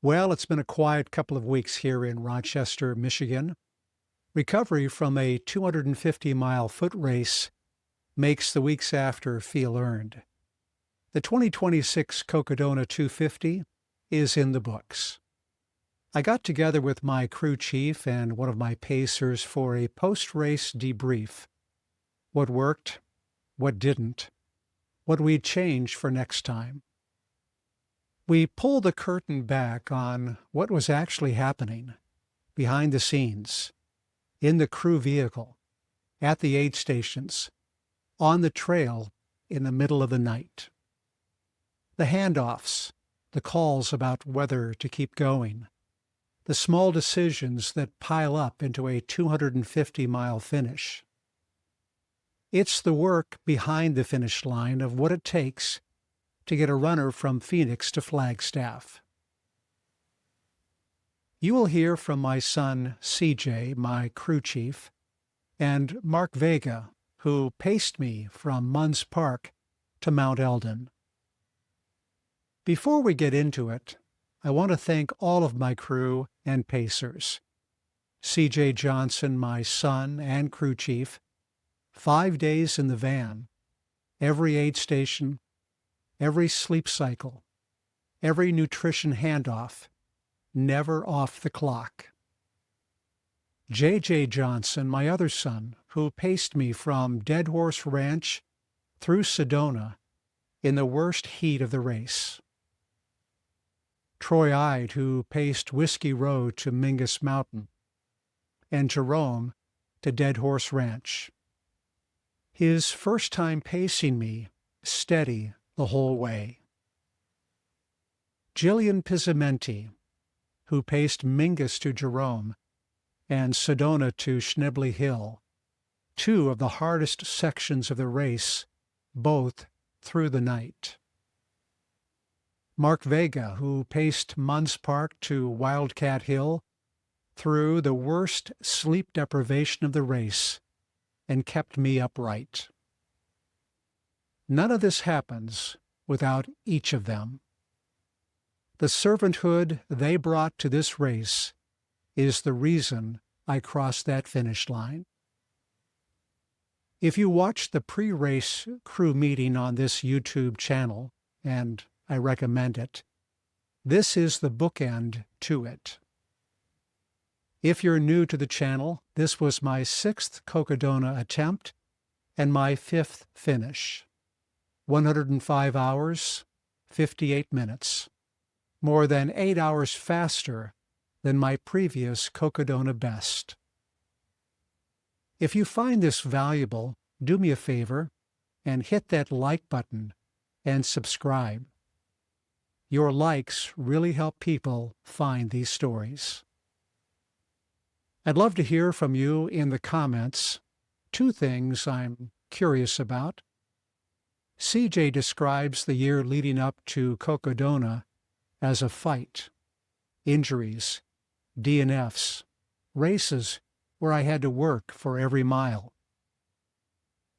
Well, it's been a quiet couple of weeks here in Rochester, Michigan. Recovery from a 250-mile foot race makes the weeks after feel earned. The 2026 Cocodona 250 is in the books. I got together with my crew chief and one of my pacers for a post-race debrief. What worked, what didn't, what we'd change for next time. We pulled the curtain back on what was actually happening behind the scenes, in the crew vehicle, at the aid stations, on the trail in the middle of the night. The handoffs, the calls about whether to keep going, the small decisions that pile up into a 250-mile finish. It's the work behind the finish line of what it takes to get a runner from Phoenix to Flagstaff. You will hear from my son, CJ, my crew chief, and Mark Vega, who paced me from Munns Park to Mount Eldon. Before we get into it, I want to thank all of my crew and pacers. CJ Johnson, my son and crew chief, 5 days in the van, every aid station, every sleep cycle, every nutrition handoff, never off the clock. J.J. Johnson, my other son, who paced me from Dead Horse Ranch through Sedona in the worst heat of the race. Troy Ide, who paced Whiskey Road to Mingus Mountain, and Jerome to Dead Horse Ranch. His first time pacing me, steady the whole way. Jillian Pizzamenti, who paced Mingus to Jerome and Sedona to Schnebley Hill, two of the hardest sections of the race, both through the night. Mark Vega, who paced Munns Park to Wildcat Hill through the worst sleep deprivation of the race and kept me upright. None of this happens without each of them. The servanthood they brought to this race is the reason I crossed that finish line. If you watched the pre-race crew meeting on this YouTube channel, and I recommend it, this is the bookend to it. If you're new to the channel, this was my 6th Cocodona attempt and my 5th finish. 105 hours, 58 minutes, more than 8 hours faster than my previous Cocodona best. If you find this valuable, do me a favor and hit that like button and subscribe. Your likes really help people find these stories. I'd love to hear from you in the comments. 2 things I'm curious about. CJ describes the year leading up to Cocodona as a fight, injuries, DNFs, races where I had to work for every mile.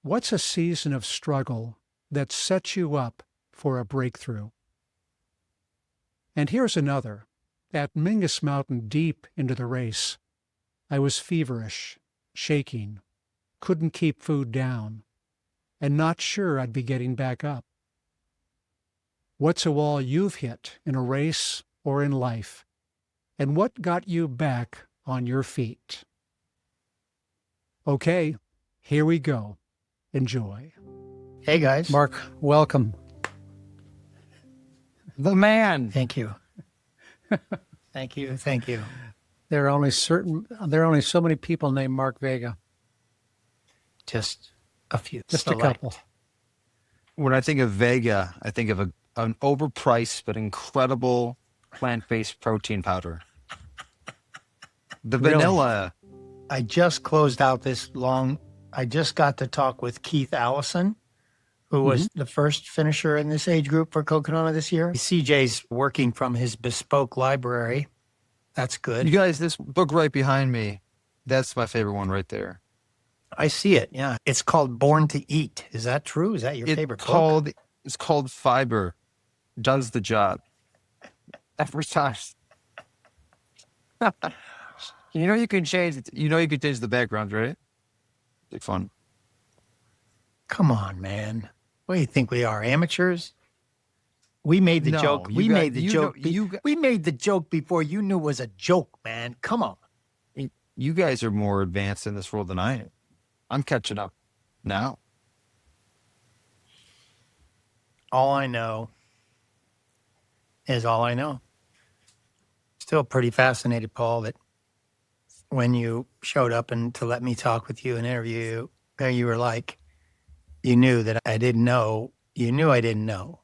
What's a season of struggle that sets you up for a breakthrough? And here's another. At Mingus Mountain, deep into the race, I was feverish, shaking, couldn't keep food down, and not sure I'd be getting back up. What's a wall you've hit in a race or in life, and what got you back on your feet? Okay, here we go. Enjoy. Hey, guys. Mark, welcome. The man. Thank you. Thank you. Thank you. There are only so many people named Mark Vega. Just a few. Just select. a couple. When I think of Vega, I think of an overpriced but incredible plant-based protein powder. The Really? vanilla. I just closed out I just got to talk with Keith Allison, who was the first finisher in this age group for Cocodona this year. CJ's working from his bespoke library. That's good. You guys, this book right behind me, that's my favorite one right there. I see it. Yeah. It's called Born to Eat. Is that true? Is that your favorite book? It's called Fiber. Does the job. Every time. You can change it. You can change the background, right? Big fun. Come on, man. What do you think we are, amateurs? We made the No, joke. you We got- made the you know- joke. you got- We made the joke before you knew it was a joke, man. Come on. You guys are more advanced in this world than I am. I'm catching up now. All I know is all I know. Still pretty fascinated, Paul, that when you showed up and to let me talk with you and interview you, there you were like, you knew that I didn't know. You knew I didn't know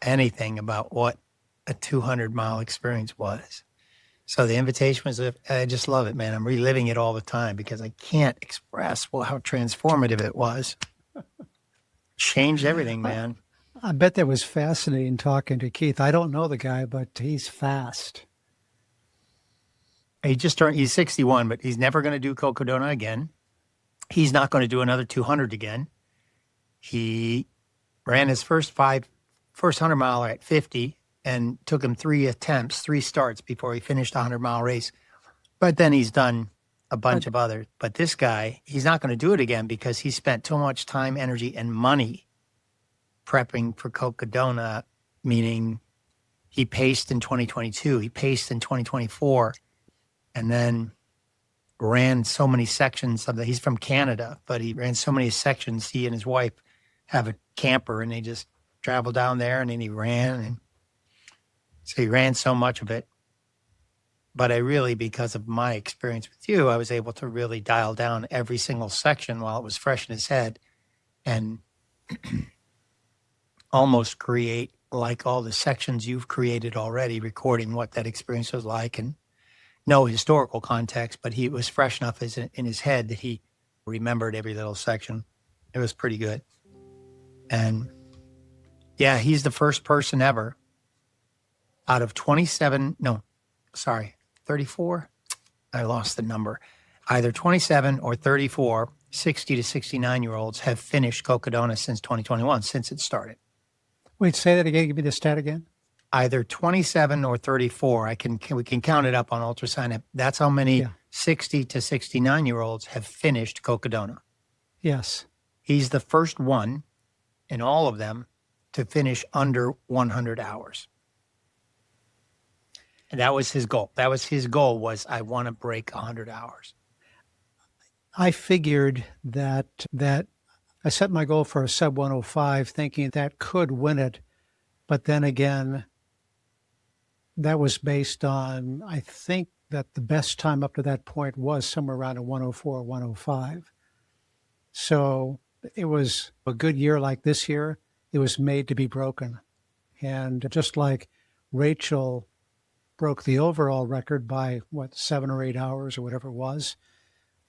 anything about what a 200-mile experience was. So the invitation was, I just love it, man. I'm reliving it all the time because I can't express how transformative it was. Changed everything, man. I bet that was fascinating talking to Keith. I don't know the guy, but he's fast. He's 61, but he's never going to do Cocodona again. He's not going to do another 200 again. He ran his first 100 mile at 50 and took him 3 starts before he finished a 100-mile race. But then he's done a bunch of others. But this guy, he's not going to do it again because he spent too much time, energy, and money prepping for Cocodona, meaning he paced in 2022, he paced in 2024, and then ran so many sections of he's from Canada, but he ran so many sections. He and his wife have a camper and they just travel down there, and then he ran. And so he ran so much of it. But I really, because of my experience with you, I was able to really dial down every single section while it was fresh in his head and almost create like all the sections you've created already, recording what that experience was like, and no historical context, but it was fresh enough in his head that he remembered every little section. It was pretty good. And yeah, he's the first person ever out of 34. I lost the number. Either 27 or 34, 60 to 69-year-olds have finished Cocodona since 2021, since it started. Wait, say that again. Give me the stat again. Either 27 or 34. We can count it up on Ultrasign. That's how many 60 to 69-year-olds have finished Cocodona. Yes. He's the first one in all of them to finish under 100 hours. And that was his goal. Was I want to break 100 hours. I figured that I set my goal for a sub 105 thinking that could win it. But then again, that was based on, I think that the best time up to that point was somewhere around a 104 or 105. So it was a good year like this year. It was made to be broken. And just like Rachel broke the overall record by 7 or 8 hours or whatever it was,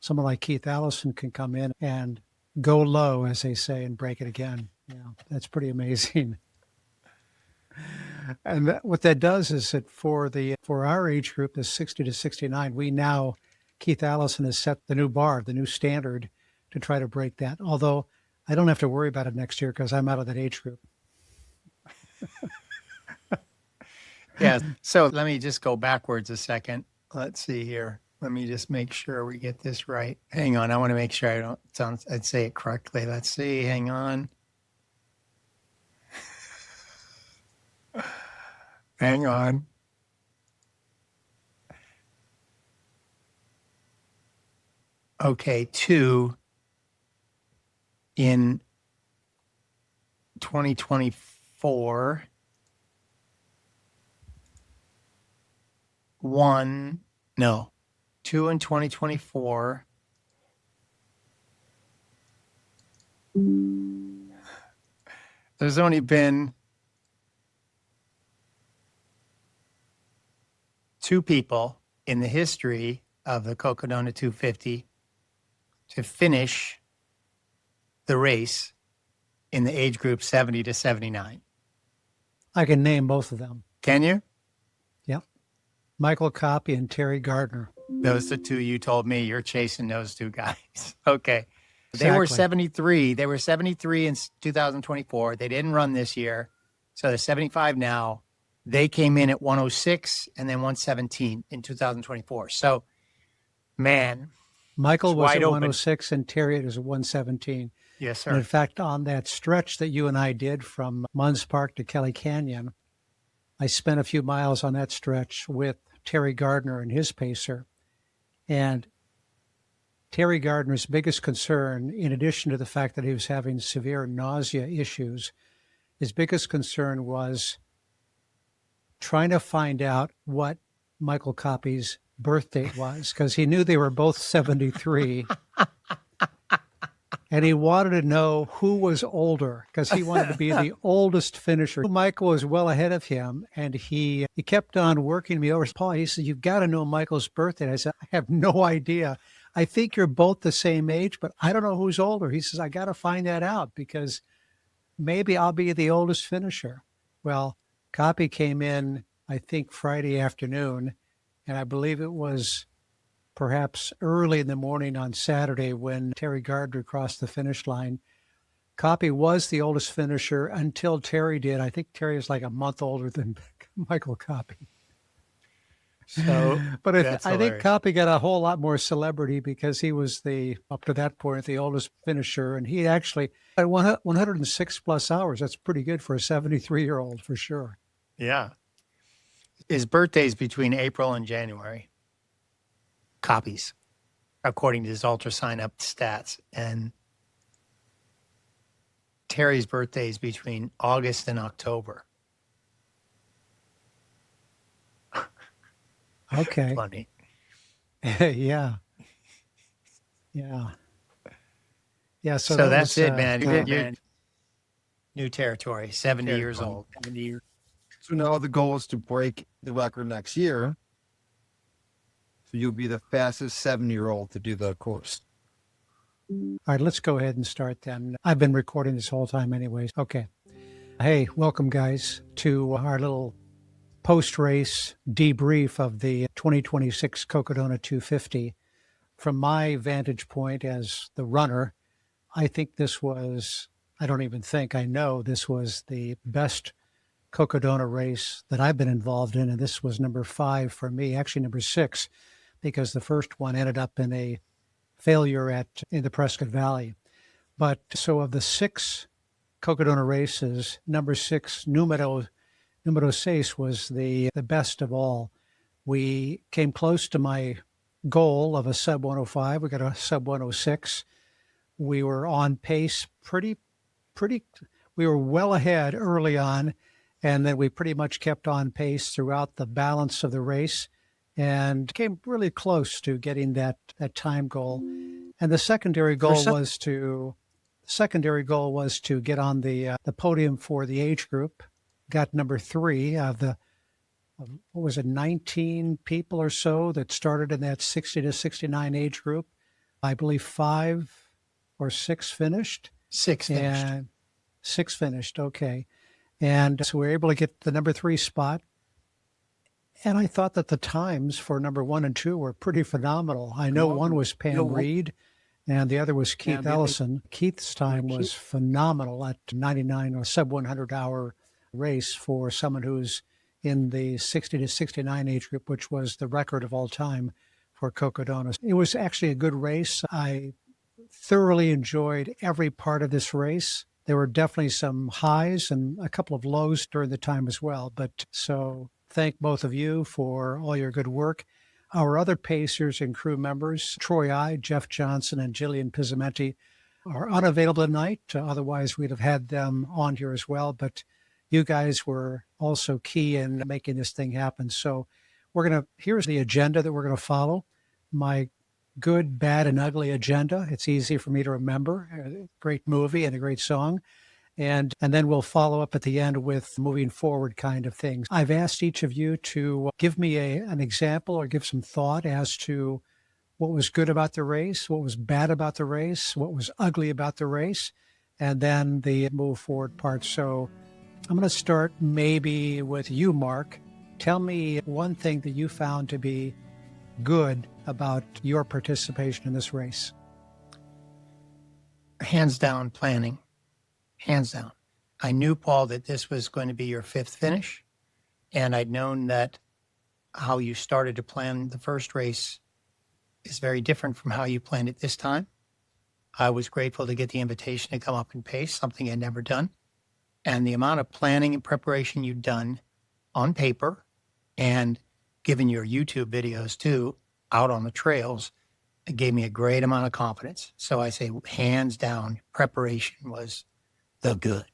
someone like Keith Allison can come in and go low, as they say, and break it again. Yeah, that's pretty amazing. And what that does is that for our age group, the 60 to 69, Keith Allison has set the new bar, the new standard to try to break that. Although I don't have to worry about it next year because I'm out of that age group. Yeah. So let me just go backwards a second. Let's see here. Let me just make sure we get this right. Hang on. I want to make sure I'd say it correctly. Let's see. Hang on. Hang on. Okay. 2 in 2024. 2 in 2024. There's only been 2 people in the history of the Cocodona 250 to finish the race in the age group 70 to 79. I can name both of them. Can you? Yep. Michael Copy and Terry Gardner. Those are the 2 you told me. You're chasing those 2 guys. Okay. Exactly. They were 73. They were 73 in 2024. They didn't run this year. So they're 75 now. They came in at 106 and then 117 in 2024. So, man, Michael it's was wide at open. 106 and Terry was at 117. Yes, And in sir. fact, on that stretch that you and I did from Munns Park to Kelly Canyon, I spent a few miles on that stretch with Terry Gardner and his pacer. And Terry Gardner's biggest concern, in addition to the fact that he was having severe nausea issues, his biggest concern was trying to find out what Michael Copy's birth date was, because he knew they were both 73. And he wanted to know who was older, because he wanted to be the oldest finisher. Michael was well ahead of him, and he kept on working me over. Paul, he said, "You've got to know Michael's birthday." I said, "I have no idea. I think you're both the same age, but I don't know who's older." He says, "I got to find that out because maybe I'll be the oldest finisher." Well, Copy came in, I think, Friday afternoon, and I believe it was perhaps early in the morning on Saturday when Terry Gardner crossed the finish line. Copy was the oldest finisher until Terry did. I think Terry is like a month older than Michael Copy. So, But that's I think hilarious. Copy got a whole lot more celebrity because he was up to that point, the oldest finisher. And he actually had 106 plus hours. That's pretty good for a 73-year-old for sure. Yeah. His birthday's between April and January. Copies, according to his ultrasign up stats. And Terry's birthday is between August and October. Okay. Funny. Yeah. Yeah. Yeah. So that that's was, it, man. yeah, You're new territory, 70 years old. So now the goal is to break the record next year. So you'll be the fastest 7-year-old to do the course. All right, let's go ahead and start then. I've been recording this whole time anyways. Okay. Hey, welcome guys to our little post-race debrief of the 2026 Cocodona 250. From my vantage point as the runner, I think this was, I don't even think, I know this was the best Cocodona race that I've been involved in. And this was number 5 for me, actually number 6, because the first one ended up in a failure in the Prescott Valley. But so of the 6 Cocodona races, number 6, numero 6 was the best of all. We came close to my goal of a sub 105. We got a sub 106. We were on pace pretty, we were well ahead early on, and then we pretty much kept on pace throughout the balance of the race and came really close to getting that time goal. And the secondary goal was to get on the podium for the age group. Got number 3 of what was it, 19 people or so that started in that 60 to 69 age group. I believe 5 or 6 finished. 6 finished. And 6 finished, okay. And so we were able to get the number 3 spot. And I thought that the times for number 1 and 2 were pretty phenomenal. I know one was Pam Reed and the other was Keith Ellison. Keith's time was phenomenal at 99 or sub 100 hour race for someone who's in the 60 to 69 age group, which was the record of all time for Cocodona. It was actually a good race. I thoroughly enjoyed every part of this race. There were definitely some highs and a couple of lows during the time as well. But so thank both of you for all your good work. Our other pacers and crew members, Troy I, Jeff Johnson, and Jillian Pizzamenti, are unavailable tonight. Otherwise, we'd have had them on here as well. But you guys were also key in making this thing happen. So here's the agenda that we're going to follow. My good, bad, and ugly agenda. It's easy for me to remember. A great movie and a great song. And then we'll follow up at the end with moving forward kind of things. I've asked each of you to give me an example or give some thought as to what was good about the race, what was bad about the race, what was ugly about the race, and then the move forward part. So I'm going to start maybe with you, Mark. Tell me one thing that you found to be good about your participation in this race. Hands down, planning. Hands down. I knew, Paul, that this was going to be your 5th finish. And I'd known that how you started to plan the first race is very different from how you planned it this time. I was grateful to get the invitation to come up and pace, something I'd never done. And the amount of planning and preparation you'd done on paper and given your YouTube videos too out on the trails, it gave me a great amount of confidence. So I say, hands down, preparation was the good.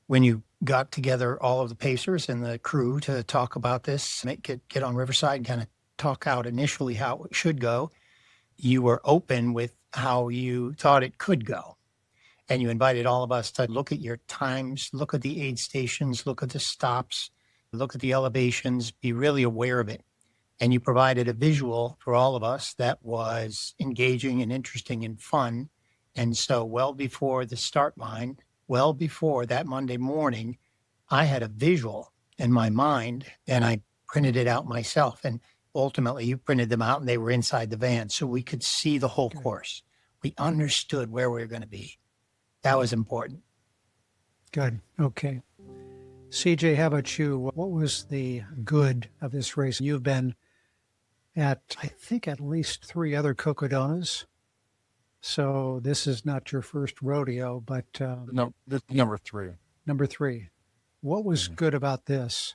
When you got together all of the pacers and the crew to talk about this, get on Riverside, kind of talk out initially how it should go, you were open with how you thought it could go. And you invited all of us to look at your times, look at the aid stations, look at the stops, look at the elevations, be really aware of it. And you provided a visual for all of us that was engaging and interesting and fun. And so well before the start line, well before that Monday morning, I had a visual in my mind and I printed it out myself. And ultimately you printed them out and they were inside the van so we could see the whole course. We understood where we were going to be. That was important. Good. Okay. CJ, how about you? What was the good of this race? You've been at, I think, at least 3 other Cocodonas. So this is not your first rodeo, but No, this is number 3. number 3. What was good about this?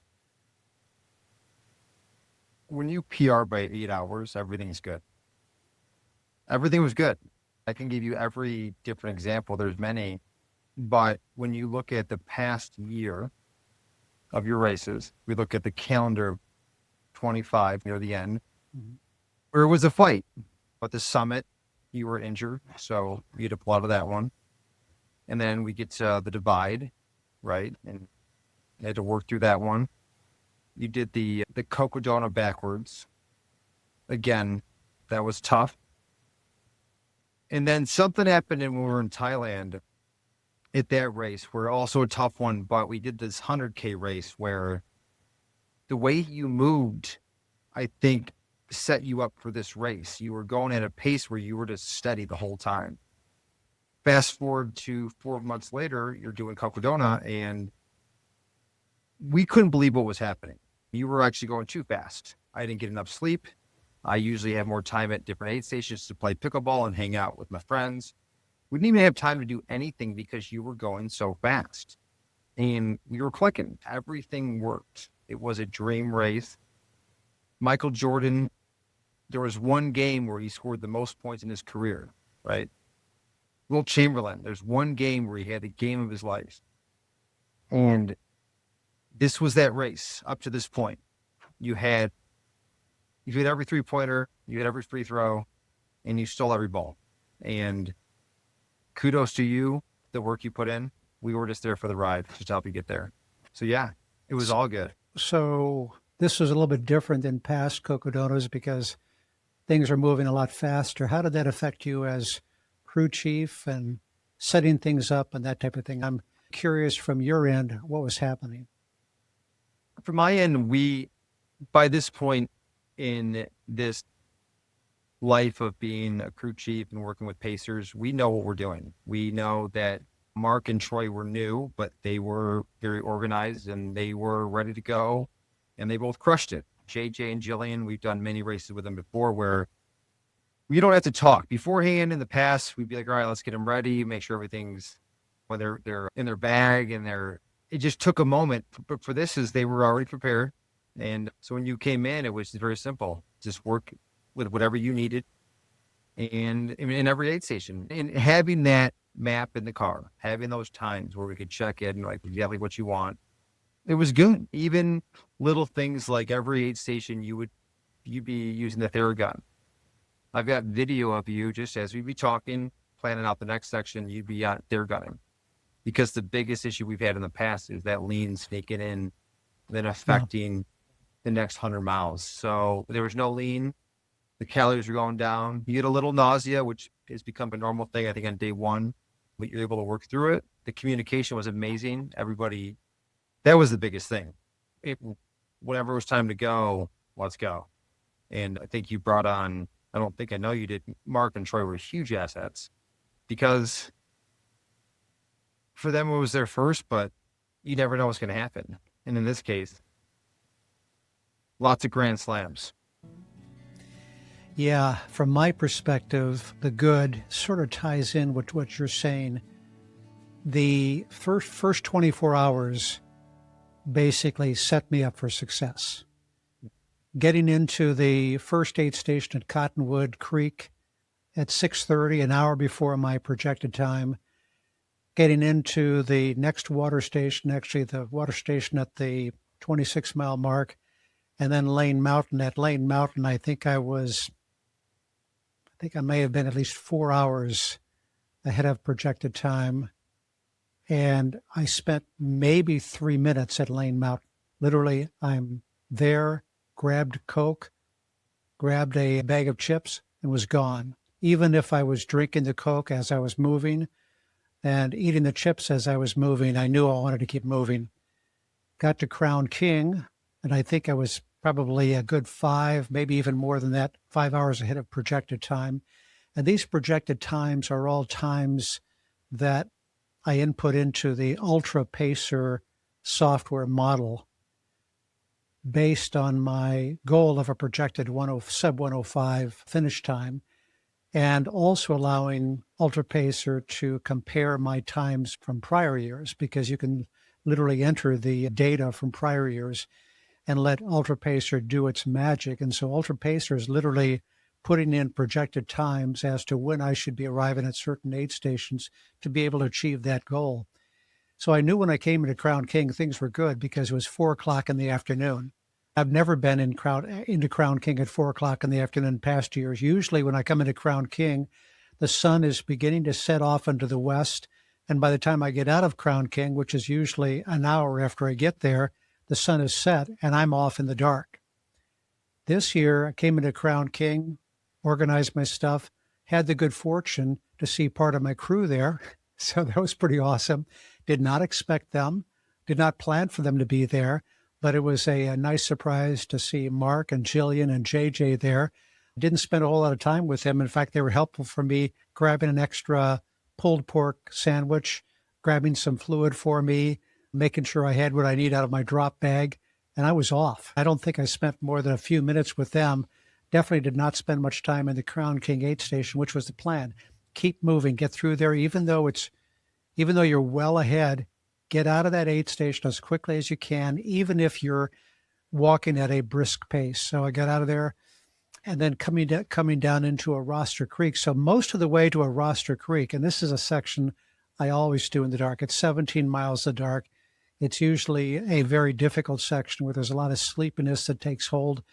When you PR by 8 hours, everything's good. Everything was good. I can give you every different example. There's many, but when you look at the past year of your races, we look at the calendar of 25 near the end, where it was a fight. At the summit, you were injured, so you had to pull out of that one. And then we get to the divide, right? And you had to work through that one. You did the Cocodona backwards. Again, that was tough. And then something happened when we were in Thailand at that race, where also a tough one, but we did this 100K race where the way you moved, I think, set you up for this race. You were going at a pace where you were just steady the whole time. Fast forward to 4 months later, you're doing Cocodona, and we couldn't believe what was happening. You were actually going too fast. I didn't get enough sleep. I usually have more time at different aid stations to play pickleball and hang out with my friends. We didn't even have time to do anything because you were going so fast. And we were clicking. Everything worked. It was a dream race. Michael Jordan, there was one game where he scored the most points in his career, right? Will Chamberlain, there's one game where he had the game of his life. And this was that race up to this point. You had every three-pointer, you had every free throw, and you stole every ball. And kudos to you, the work you put in. We were just there for the ride, just to help you get there. So yeah, it was all good. So this was a little bit different than past Cocodonas because things are moving a lot faster. How did that affect you as crew chief and setting things up and that type of thing? I'm curious from your end, what was happening? From my end, by this point in this life of being a crew chief and working with pacers, we know what we're doing. We know that Mark and Troy were new, but they were very organized and they were ready to go, and they both crushed it. JJ and Jillian, we've done many races with them before where we don't have to talk. Beforehand, in the past, we'd be like, all right, let's get them ready, make sure everything's, when they're in their bag and it just took a moment. But for this is they were already prepared. And so when you came in, it was very simple. Just work with whatever you needed and in every aid station. And having that map in the car, having those times where we could check in, like exactly what you want, it was good. Even little things like every aid station, you'd be using the Theragun. I've got video of you just as we'd be talking, planning out the next section, you'd be out Theragunning. Because the biggest issue we've had in the past is that lean sneaking in, then affecting the next 100 miles. So there was no lean. The calories were going down. You get a little nausea, which has become a normal thing, I think, on day 1, but you're able to work through it. The communication was amazing. Everybody, that was the biggest thing. Whenever it was time to go, let's go. And I think you brought on, I know you did, Mark and Troy were huge assets because for them it was their first, but you never know what's going to happen. And in this case, lots of grand slams. Yeah, from my perspective, the good sort of ties in with what you're saying. The first 24 hours basically set me up for success. Getting into the first aid station at Cottonwood Creek at 6:30, an hour before my projected time, getting into the next water station, actually the water station at the 26-mile mark, and then Lane Mountain. At Lane Mountain, I think I may have been at least 4 hours ahead of projected time. And I spent maybe 3 minutes at Lane Mountain. Literally, I'm there, grabbed Coke, grabbed a bag of chips, and was gone. Even if I was drinking the Coke as I was moving and eating the chips as I was moving, I knew I wanted to keep moving. Got to Crown King, and I think I was probably a good 5, maybe even more than that, 5 hours ahead of projected time. And these projected times are all times that I input into the Ultra Pacer software model based on my goal of a projected sub 105 finish time, and also allowing Ultra Pacer to compare my times from prior years, because you can literally enter the data from prior years and let Ultra Pacer do its magic. And so Ultra Pacer is literally putting in projected times as to when I should be arriving at certain aid stations to be able to achieve that goal. So I knew when I came into Crown King, things were good because it was 4 o'clock in the afternoon. I've never been into Crown King at 4 o'clock in the afternoon in past years. Usually when I come into Crown King, the sun is beginning to set off into the west. And by the time I get out of Crown King, which is usually an hour after I get there, the sun is set and I'm off in the dark. This year, I came into Crown King, organized my stuff, had the good fortune to see part of my crew there. So that was pretty awesome. Did not expect them, did not plan for them to be there, but it was a nice surprise to see Mark and Jillian and JJ there. Didn't spend a whole lot of time with them. In fact, they were helpful for me, grabbing an extra pulled pork sandwich, grabbing some fluid for me, making sure I had what I need out of my drop bag, and I was off. I don't think I spent more than a few minutes with them. Definitely did not spend much time in the Crown King aid station, which was the plan. Keep moving, get through there, even though you're well ahead, get out of that aid station as quickly as you can, even if you're walking at a brisk pace. So I got out of there and then coming down into Aroostook Creek. So most of the way to Aroostook Creek, and this is a section I always do in the dark. It's 17 miles of dark. It's usually a very difficult section where there's a lot of sleepiness that takes hold.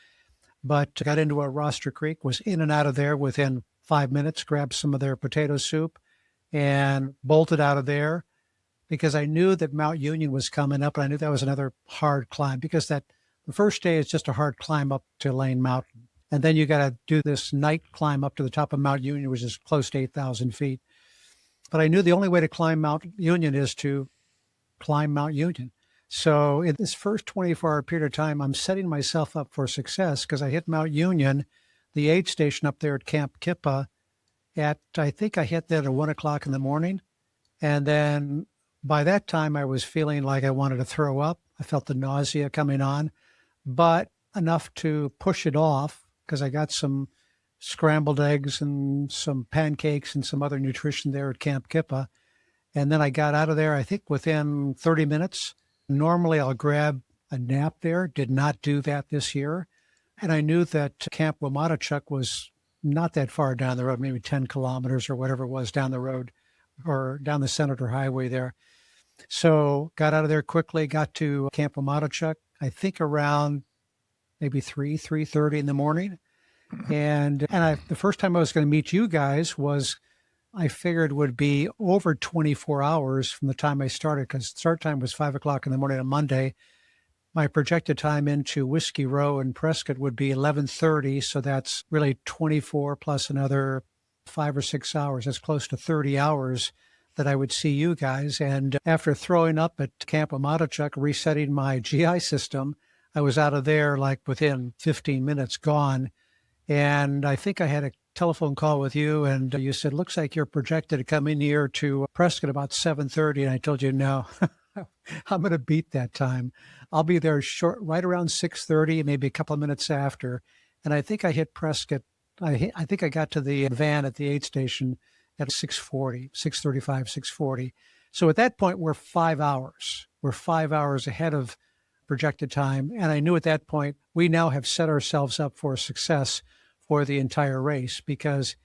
But got into Aroostook Creek, was in and out of there within 5 minutes, grabbed some of their potato soup and bolted out of there because I knew that Mount Union was coming up, and I knew that was another hard climb because the first day is just a hard climb up to Lane Mountain. And then you got to do this night climb up to the top of Mount Union, which is close to 8,000 feet. But I knew the only way to climb Mount Union is to climb Mount Union. So in this first 24-hour period of time, I'm setting myself up for success because I hit Mount Union, the aid station up there at Camp Kippa, I think I hit that at 1 o'clock in the morning. And then by that time, I was feeling like I wanted to throw up. I felt the nausea coming on, but enough to push it off because I got some scrambled eggs and some pancakes and some other nutrition there at Camp Kippa. And then I got out of there, I think within 30 minutes. Normally I'll grab a nap there. Did not do that this year. And I knew that Camp Wamatachuk was not that far down the road, maybe 10 kilometers or whatever it was down the road or down the Senator Highway there. So got out of there quickly, got to Camp Wamatachuk, I think around maybe 3:30 in the morning. And the first time I was going to meet you guys was I figured would be over 24 hours from the time I started, because start time was 5 o'clock in the morning on Monday. My projected time into Whiskey Row in Prescott would be 11:30. So that's really 24 plus another 5 or 6 hours. That's close to 30 hours that I would see you guys. And after throwing up at Camp Wamatachuk, resetting my GI system, I was out of there like within 15 minutes gone. And I think I had a telephone call with you, and you said, looks like you're projected to come in here to Prescott about 7:30. And I told you, no, I'm going to beat that time. I'll be there right around 6:30, maybe a couple of minutes after. And I think I hit Prescott. I think I got to the van at the aid station at 6:40, 6:35, 6:40. So at that point, we're 5 hours. We're 5 hours ahead of projected time. And I knew at that point, we now have set ourselves up for success for the entire race because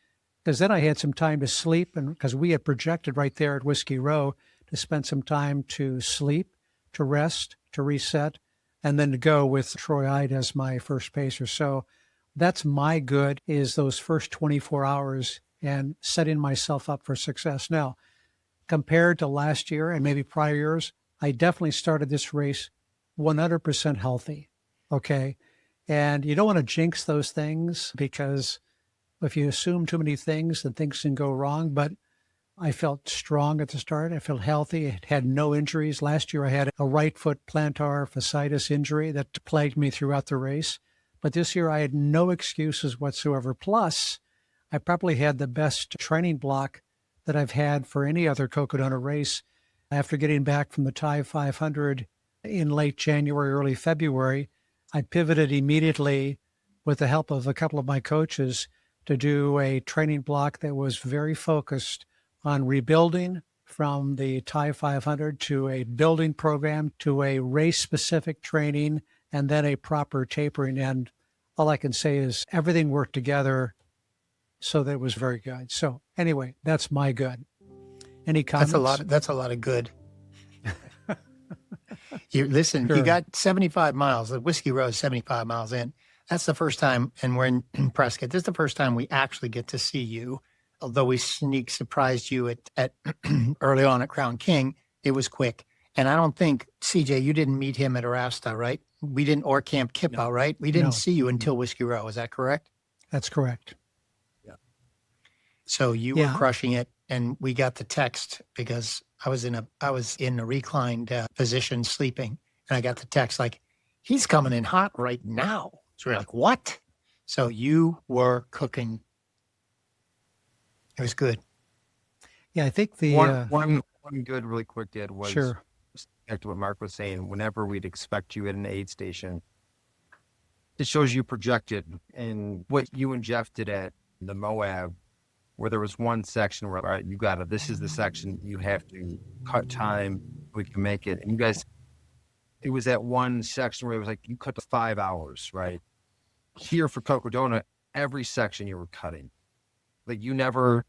then I had some time to sleep, and because we had projected right there at Whiskey Row to spend some time to sleep, to rest, to reset, and then to go with Troy Ide as my first pacer. So that's my good, is those first 24 hours and setting myself up for success. Now, compared to last year and maybe prior years, I definitely started this race 100% healthy. Okay. And you don't want to jinx those things, because if you assume too many things, then things can go wrong. But I felt strong at the start. I felt healthy. I had no injuries. Last year, I had a right foot plantar fasciitis injury that plagued me throughout the race. But this year, I had no excuses whatsoever. Plus, I probably had the best training block that I've had for any other Cocodona race. After getting back from the Thai 500 in late January, early February, I pivoted immediately with the help of a couple of my coaches to do a training block that was very focused on rebuilding from the Thai 500 to a building program to a race-specific training and then a proper tapering. And all I can say is everything worked together so that it was very good. So anyway, that's my good. Any comments? That's a lot of good. Listen, Sure. you got 75 miles. The Whiskey Row is 75 miles in. That's the first time, and we're in Prescott. This is the first time we actually get to see you. Although we sneak surprised you at early on at Crown King, it was quick. And I don't think, CJ, you didn't meet him at Arasta, right? We didn't, or Camp Kippa, right? We didn't No. see you until Whiskey Row. Is that correct? That's correct. So you were crushing it, and we got the text because I was in a reclined position sleeping, and I got the text like, he's coming in hot right now. So we're like, what? So you were cooking. It was good. Yeah, I think the one good really quick did was sure. back to what Mark was saying. Whenever we'd expect you at an aid station, it shows you projected, and what you and Jeff did at the Moab, where there was one section where, all right, you got it. This is the section you have to cut time. We can make it. And you guys, it was that one section where it was like, you cut to 5 hours, right? Here for Cocodona, every section you were cutting. Like we never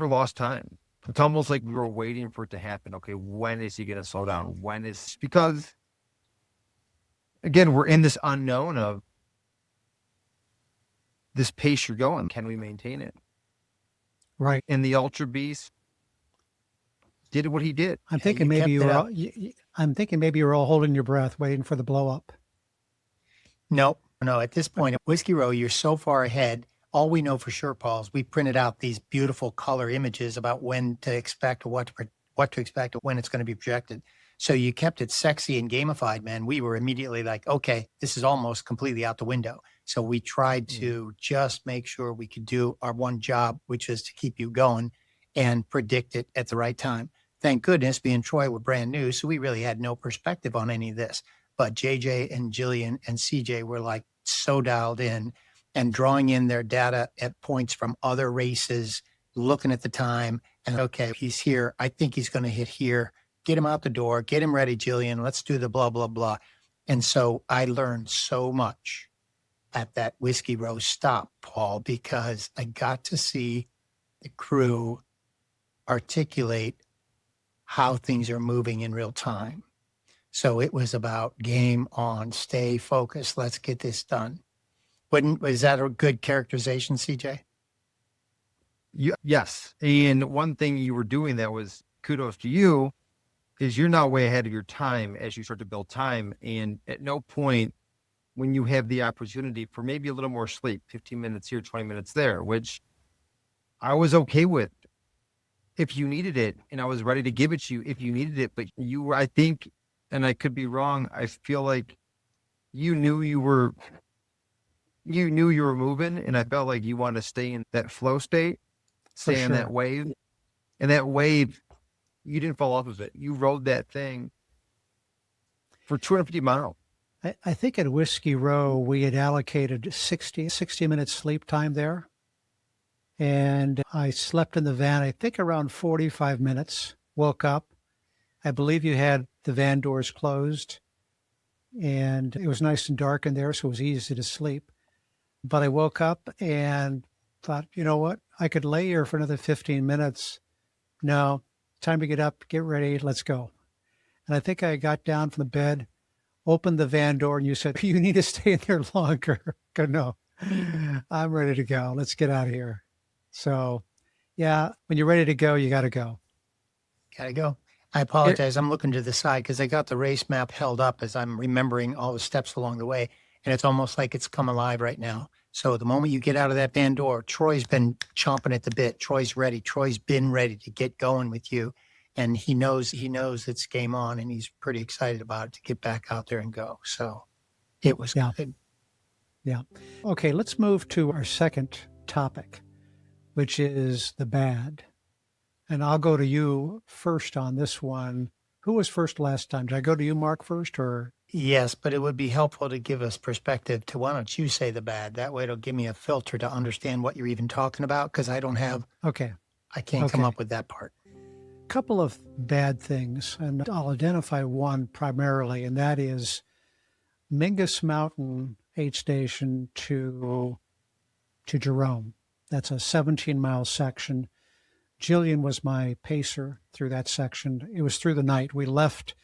lost time. It's almost like we were waiting for it to happen. Okay, when is he going to slow down? Because again, we're in this unknown of this pace you're going. Can we maintain it? Right. And the Ultra Beast did what he did. I'm thinking maybe you were all holding your breath, waiting for the blow up. No. At this point at Whiskey Row, you're so far ahead. All we know for sure, Paul, is we printed out these beautiful color images about when to expect or what to expect or when it's going to be projected. So you kept it sexy and gamified, man. We were immediately like, okay, this is almost completely out the window. So we tried to just make sure we could do our one job, which is to keep you going and predict it at the right time. Thank goodness, me and Troy were brand new, so we really had no perspective on any of this. But JJ and Jillian and CJ were like so dialed in and drawing in their data at points from other races, looking at the time, and okay, he's here. I think he's going to hit here. Get him out the door. Get him ready, Jillian. Let's do the blah, blah, blah. And so I learned so much at that Whiskey Row stop, Paul, because I got to see the crew articulate how things are moving in real time. So it was about game on, stay focused. Let's get this done. Was that a good characterization, CJ? Yes. And one thing you were doing that was kudos to you is you're now way ahead of your time as you start to build time. And at no point when you have the opportunity for maybe a little more sleep, 15 minutes here, 20 minutes there, which I was okay with if you needed it. And I was ready to give it to you if you needed it. But you were, I think, and I could be wrong, I feel like you knew you were moving, and I felt like you wanted to stay in that flow state, stay in that wave. And that wave, You didn't fall off of it. You rode that thing for 250 miles. I think at Whiskey Row, we had allocated 60 minutes sleep time there. And I slept in the van, I think around 45 minutes, woke up. I believe you had the van doors closed and it was nice and dark in there, so it was easy to sleep. But I woke up and thought, you know what? I could lay here for another 15 minutes. No, time to get up, get ready, let's go. And I think I got down from the bed, opened the van door, and you said, you need to stay in there longer. Go, no, I'm ready to go. Let's get out of here. So, yeah, when you're ready to go, you got to go. Gotta go. I apologize. I'm looking to the side because I got the race map held up as I'm remembering all the steps along the way. And it's almost like it's come alive right now. So the moment you get out of that van door, Troy's been chomping at the bit. Troy's ready. Troy's been ready to get going with you. And he knows it's game on, and he's pretty excited about it to get back out there and go. So it was good. Yeah. Okay, let's move to our second topic, which is the bad. And I'll go to you first on this one. Who was first last time? Did I go to you, Mark, first, or? Yes, but it would be helpful to give us perspective to why don't you say the bad? That way it'll give me a filter to understand what you're even talking about, because I don't have, Okay. I can't come up with that part. Couple of bad things, and I'll identify one primarily, and that is Mingus Mountain aid station to Jerome. That's a 17-mile section. Jillian was my pacer through that section. It was through the night. We left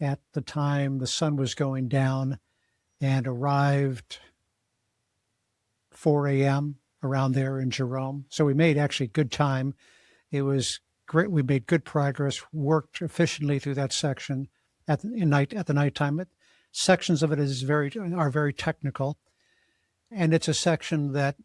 at the time the sun was going down and arrived 4 a.m. around there in Jerome. So we made actually good time. It was great. We made good progress, worked efficiently through that section at the nighttime. Sections of it are very technical. And it's a section that,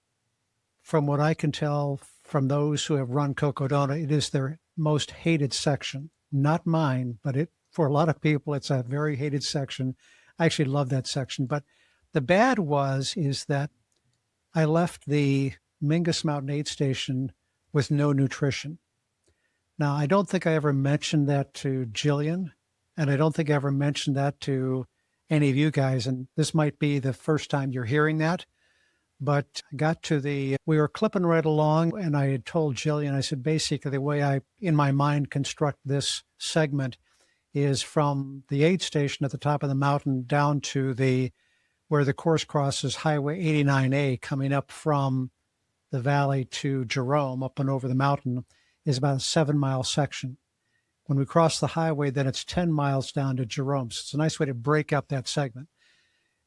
from what I can tell from those who have run Cocodona, it is their most hated section. Not mine, but for a lot of people, it's a very hated section. I actually love that section. But the bad is that I left the Mingus Mountain aid station with no nutrition. Now, I don't think I ever mentioned that to Jillian, and I don't think I ever mentioned that to any of you guys. And this might be the first time you're hearing that. But I got to we were clipping right along, and I had told Jillian, I said, basically the way I, in my mind, construct this segment is from the aid station at the top of the mountain down to where the course crosses Highway 89A coming up from the valley to Jerome, up and over the mountain, is about a 7-mile section. When we cross the highway, then it's 10 miles down to Jerome. So it's a nice way to break up that segment.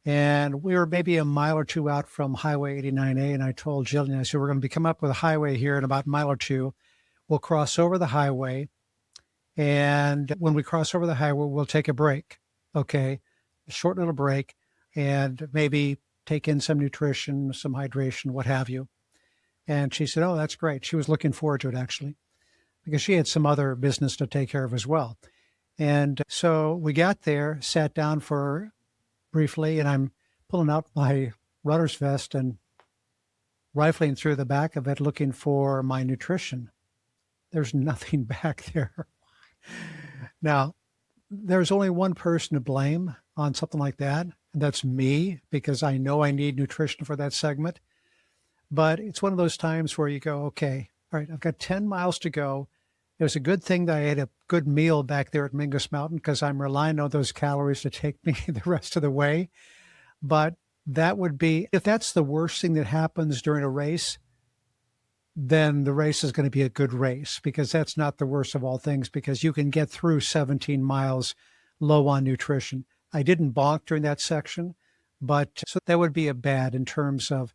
And we were maybe a mile or two out from Highway 89A, and I told Jillian, I said, we're going to be coming up with a highway here in about a mile or two. We'll cross over the highway, and when we cross over the highway, we'll take a break, okay? A short little break, and maybe take in some nutrition, some hydration, what have you. And she said, oh, that's great. She was looking forward to it, actually, because she had some other business to take care of as well. And so we got there, sat down for briefly, and I'm pulling out my runner's vest and rifling through the back of it looking for my nutrition. There's nothing back there. Now, there's only one person to blame on something like that, and that's me, because I know I need nutrition for that segment. But it's one of those times where you go, okay, all right, I've got 10 miles to go. It was a good thing that I had a good meal back there at Mingus Mountain, because I'm relying on those calories to take me the rest of the way. But that would be, if that's the worst thing that happens during a race, then the race is going to be a good race, because that's not the worst of all things, because you can get through 17 miles low on nutrition. I didn't bonk during that section, but so that would be a bad in terms of.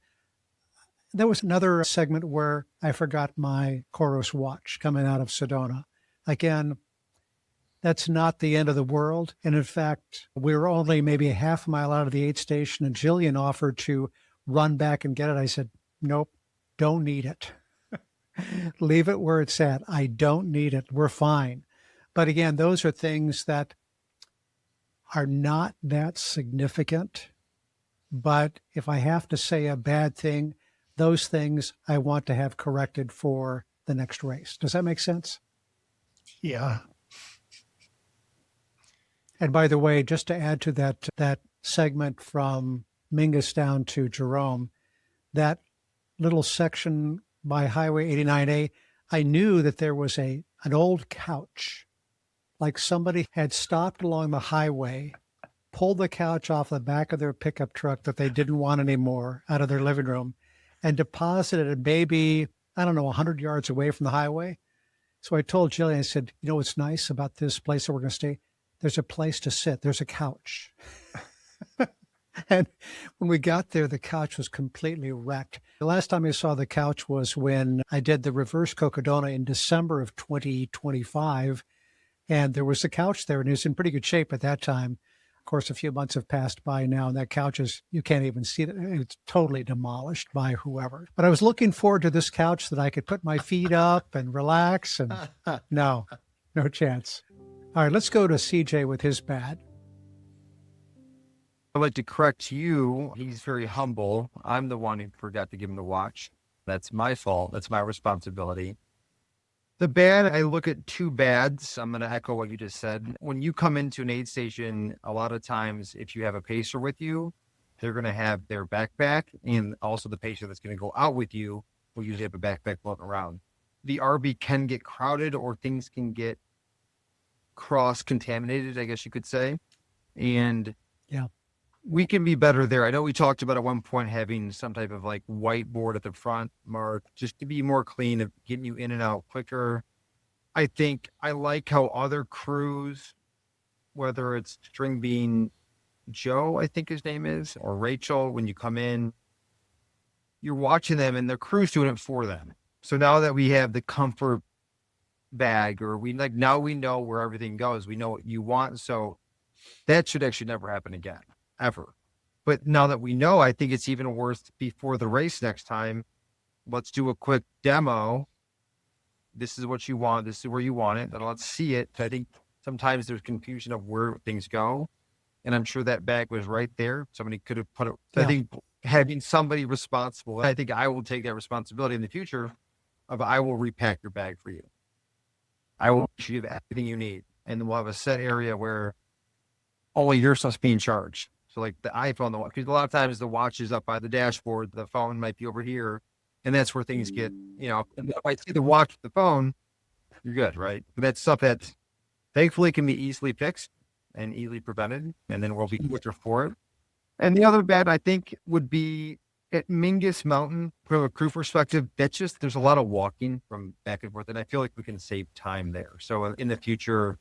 There was another segment where I forgot my Coros watch coming out of Sedona. Again, that's not the end of the world. And in fact, we were only maybe a half mile out of the aid station, and Jillian offered to run back and get it. I said, nope, don't need it. Leave it where it's at. I don't need it. We're fine. But again, those are things that are not that significant. But if I have to say a bad thing, those things I want to have corrected for the next race. Does that make sense? Yeah. And by the way, just to add to that segment from Mingus down to Jerome, that little section by Highway 89A, I knew that there was an old couch, like somebody had stopped along the highway, pulled the couch off the back of their pickup truck that they didn't want anymore out of their living room, and deposited it maybe, I don't know, 100 yards away from the highway. So I told Jillian, I said, you know what's nice about this place that we're going to stay? There's a place to sit. There's a couch. And when we got there, the couch was completely wrecked. The last time I saw the couch was when I did the reverse Cocodona in December of 2025. And there was a couch there, and it was in pretty good shape at that time. Of course, a few months have passed by now, and that couch is, you can't even see it. It's totally demolished by whoever. But I was looking forward to this couch that I could put my feet up and relax, and no chance. All right, let's go to CJ with his bad. I'd like to correct you. He's very humble. I'm the one who forgot to give him the watch. That's my fault. That's my responsibility. The bad, I look at two bads. I'm going to echo what you just said. When you come into an aid station, a lot of times, if you have a pacer with you, they're going to have their backpack, and also the pacer that's going to go out with you will usually have a backpack floating around. The RB can get crowded, or things can get cross-contaminated, I guess you could say. And yeah, we can be better there. I know we talked about at one point having some type of like whiteboard at the front, Mark, just to be more clean, of getting you in and out quicker. I think I like how other crews, whether it's String Bean Joe, I think his name is, or Rachel, when you come in, you're watching them and their crew's doing it for them. So now that we have the comfort bag, or now we know where everything goes, we know what you want. So that should actually never happen again, ever. But now that we know, I think it's even worth before the race next time. Let's do a quick demo. This is what you want. This is where you want it. And let's see it. I think sometimes there's confusion of where things go. And I'm sure that bag was right there. Somebody could have put it. Yeah. I think having somebody responsible, I think I will take that responsibility in the future of I will repack your bag for you. I will make sure you have everything you need. And then we'll have a set area where only your stuff's being charged. So like the iPhone, because a lot of times the watch is up by the dashboard, the phone might be over here, and that's where things get, if I see the watch with the phone, you're good, right? But that's stuff that thankfully can be easily fixed and easily prevented, and then we'll be quicker for it. And the other bad, I think, would be at Mingus Mountain, from a crew perspective, there's a lot of walking from back and forth, and I feel like we can save time there. So in the future,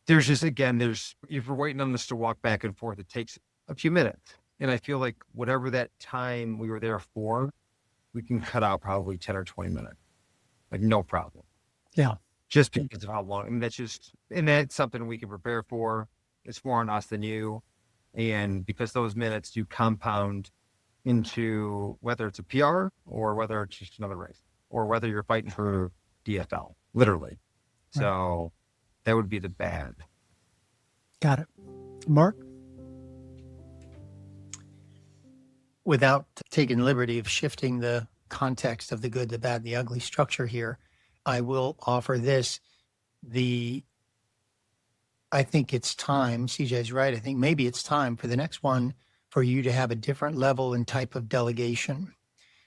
if we're waiting on this to walk back and forth, it takes a few minutes. And I feel like whatever that time we were there for, we can cut out probably 10 or 20 minutes. Like no problem. Yeah. Just because of how long. I mean, that's something we can prepare for. It's more on us than you. And because those minutes do compound into whether it's a PR or whether it's just another race or whether you're fighting for DFL, literally. Right. So that would be the bad. Got it. Mark? Without taking liberty of shifting the context of the good, the bad, the ugly structure here, I will offer this. I think it's time, CJ's right, I think maybe it's time for the next one for you to have a different level and type of delegation.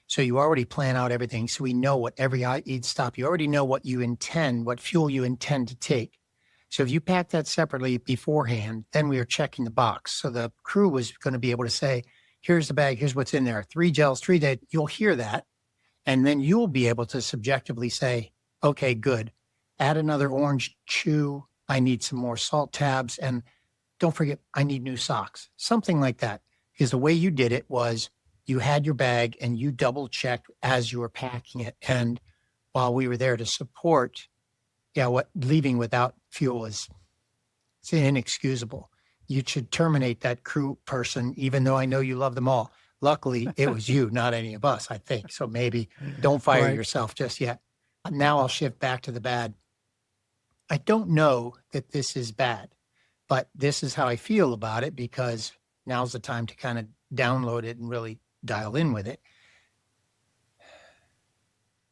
So you already plan out everything. So we know what every eat stop, you already know what fuel you intend to take. So if you pack that separately beforehand, then we are checking the box. So the crew was going to be able to say, here's the bag, here's what's in there, 3 gels, 3 days. You'll hear that. And then you'll be able to subjectively say, okay, good. Add another orange chew. I need some more salt tabs. And don't forget, I need new socks. Something like that. Because the way you did it was you had your bag and you double checked as you were packing it. And while we were there to support, leaving without fuel it's inexcusable. You should terminate that crew person, even though I know you love them all. Luckily, it was you, not any of us, I think. So maybe don't fire yourself just yet. Now I'll shift back to the bad. I don't know that this is bad, but this is how I feel about it because now's the time to kind of download it and really dial in with it.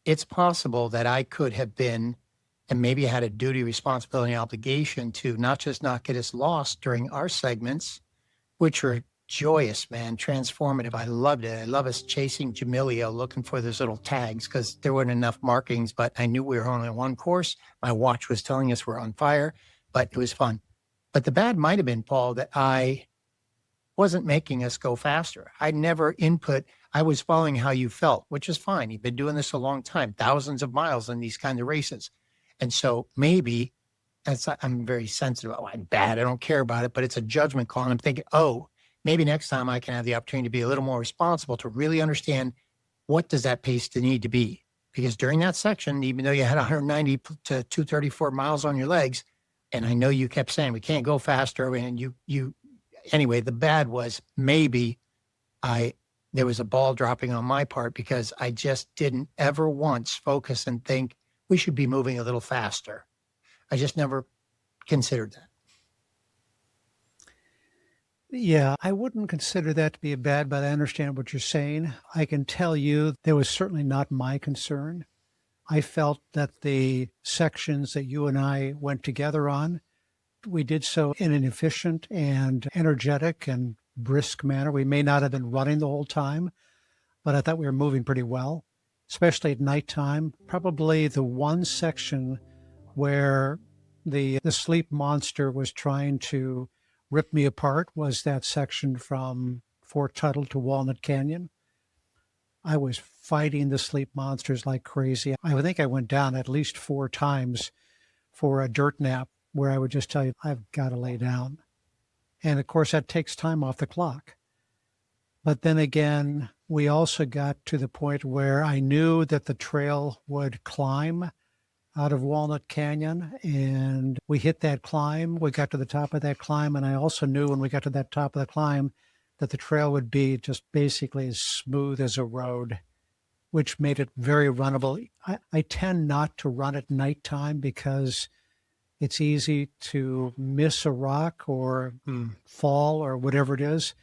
It's possible that I could have been and maybe had a duty, responsibility, and obligation to not just not get us lost during our segments, which were joyous, man, transformative. I loved it. I love us chasing Jamilio, looking for those little tags because there weren't enough markings, but I knew we were only on one course. My watch was telling us we're on fire, but it was fun. But the bad might have been, Paul, that I wasn't making us go faster. I never input. I was following how you felt, which is fine. You've been doing this a long time, thousands of miles in these kind of races. And so maybe I'm very sensitive. Oh, I'm bad. I don't care about it, but it's a judgment call. And I'm thinking, oh, maybe next time I can have the opportunity to be a little more responsible to really understand what does that pace need to be? Because during that section, even though you had 190 to 234 miles on your legs, and I know you kept saying we can't go faster, and anyway, the bad was maybe there was a ball dropping on my part because I just didn't ever once focus and think we should be moving a little faster. I just never considered that. Yeah, I wouldn't consider that to be bad, but I understand what you're saying. I can tell you that was certainly not my concern. I felt that the sections that you and I went together on, we did so in an efficient and energetic and brisk manner. We may not have been running the whole time, but I thought we were moving pretty well, especially at nighttime. Probably the one section where the sleep monster was trying to rip me apart was that section from Fort Tuttle to Walnut Canyon. I was fighting the sleep monsters like crazy. I think I went down at least 4 times for a dirt nap where I would just tell you, I've got to lay down. And of course, that takes time off the clock. But then again, we also got to the point where I knew that the trail would climb out of Walnut Canyon, and we hit that climb. We got to the top of that climb, and I also knew when we got to that top of the climb that the trail would be just basically as smooth as a road, which made it very runnable. I tend not to run at nighttime because it's easy to miss a rock or fall or whatever it is.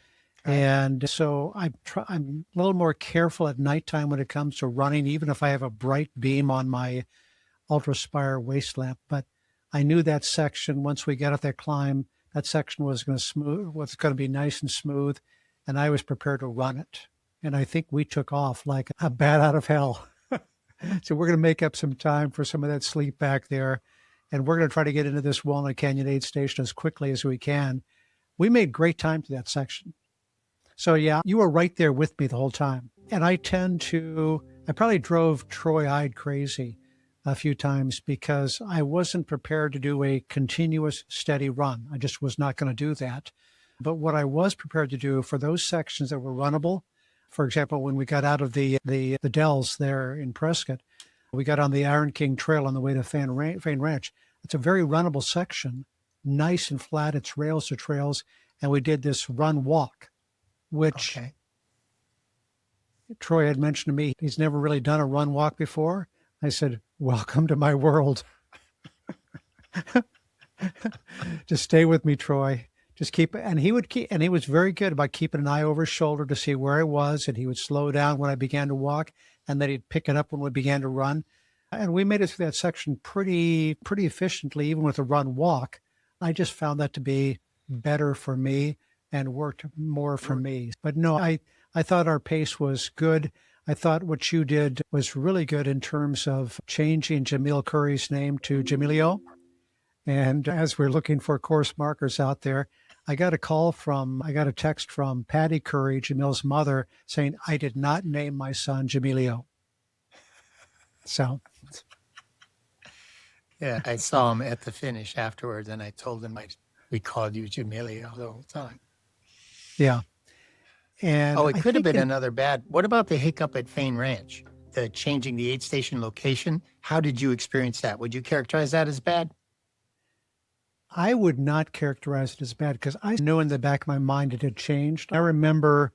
Right. And so I'm a little more careful at nighttime when it comes to running, even if I have a bright beam on my UltraSpire waist lamp. But I knew that section, once we got up that climb, that section was going to be nice and smooth, and I was prepared to run it. And I think we took off like a bat out of hell. So we're going to make up some time for some of that sleep back there, and we're going to try to get into this Walnut Canyon aid station as quickly as we can. We made great time to that section. So yeah, you were right there with me the whole time. And I probably drove Troy-eyed crazy a few times because I wasn't prepared to do a continuous steady run. I just was not going to do that. But what I was prepared to do for those sections that were runnable, for example, when we got out of the Dells there in Prescott, we got on the Iron King Trail on the way to Fain Ranch. It's a very runnable section, nice and flat. It's rails to trails. And we did this run walk, which Troy had mentioned to me. He's never really done a run walk before. I said, welcome to my world. Just stay with me, Troy. Just and he was very good about keeping an eye over his shoulder to see where I was, and he would slow down when I began to walk, and then he'd pick it up when we began to run. And we made it through that section pretty efficiently, even with a run walk. I just found that to be better for me and worked more for me. But no, I thought our pace was good. I thought what you did was really good in terms of changing Jamil Curry's name to Jamilio. And as we're looking for course markers out there, I got a text from Patty Curry, Jamil's mother, saying, I did not name my son Jamilio. So. Yeah, I saw him at the finish afterwards, and I told him we called you Jamilio the whole time. Yeah. And it could have been another bad. What about the hiccup at Fain Ranch, the changing the aid station location? How did you experience that? Would you characterize that as bad? I would not characterize it as bad because I knew in the back of my mind it had changed. I remember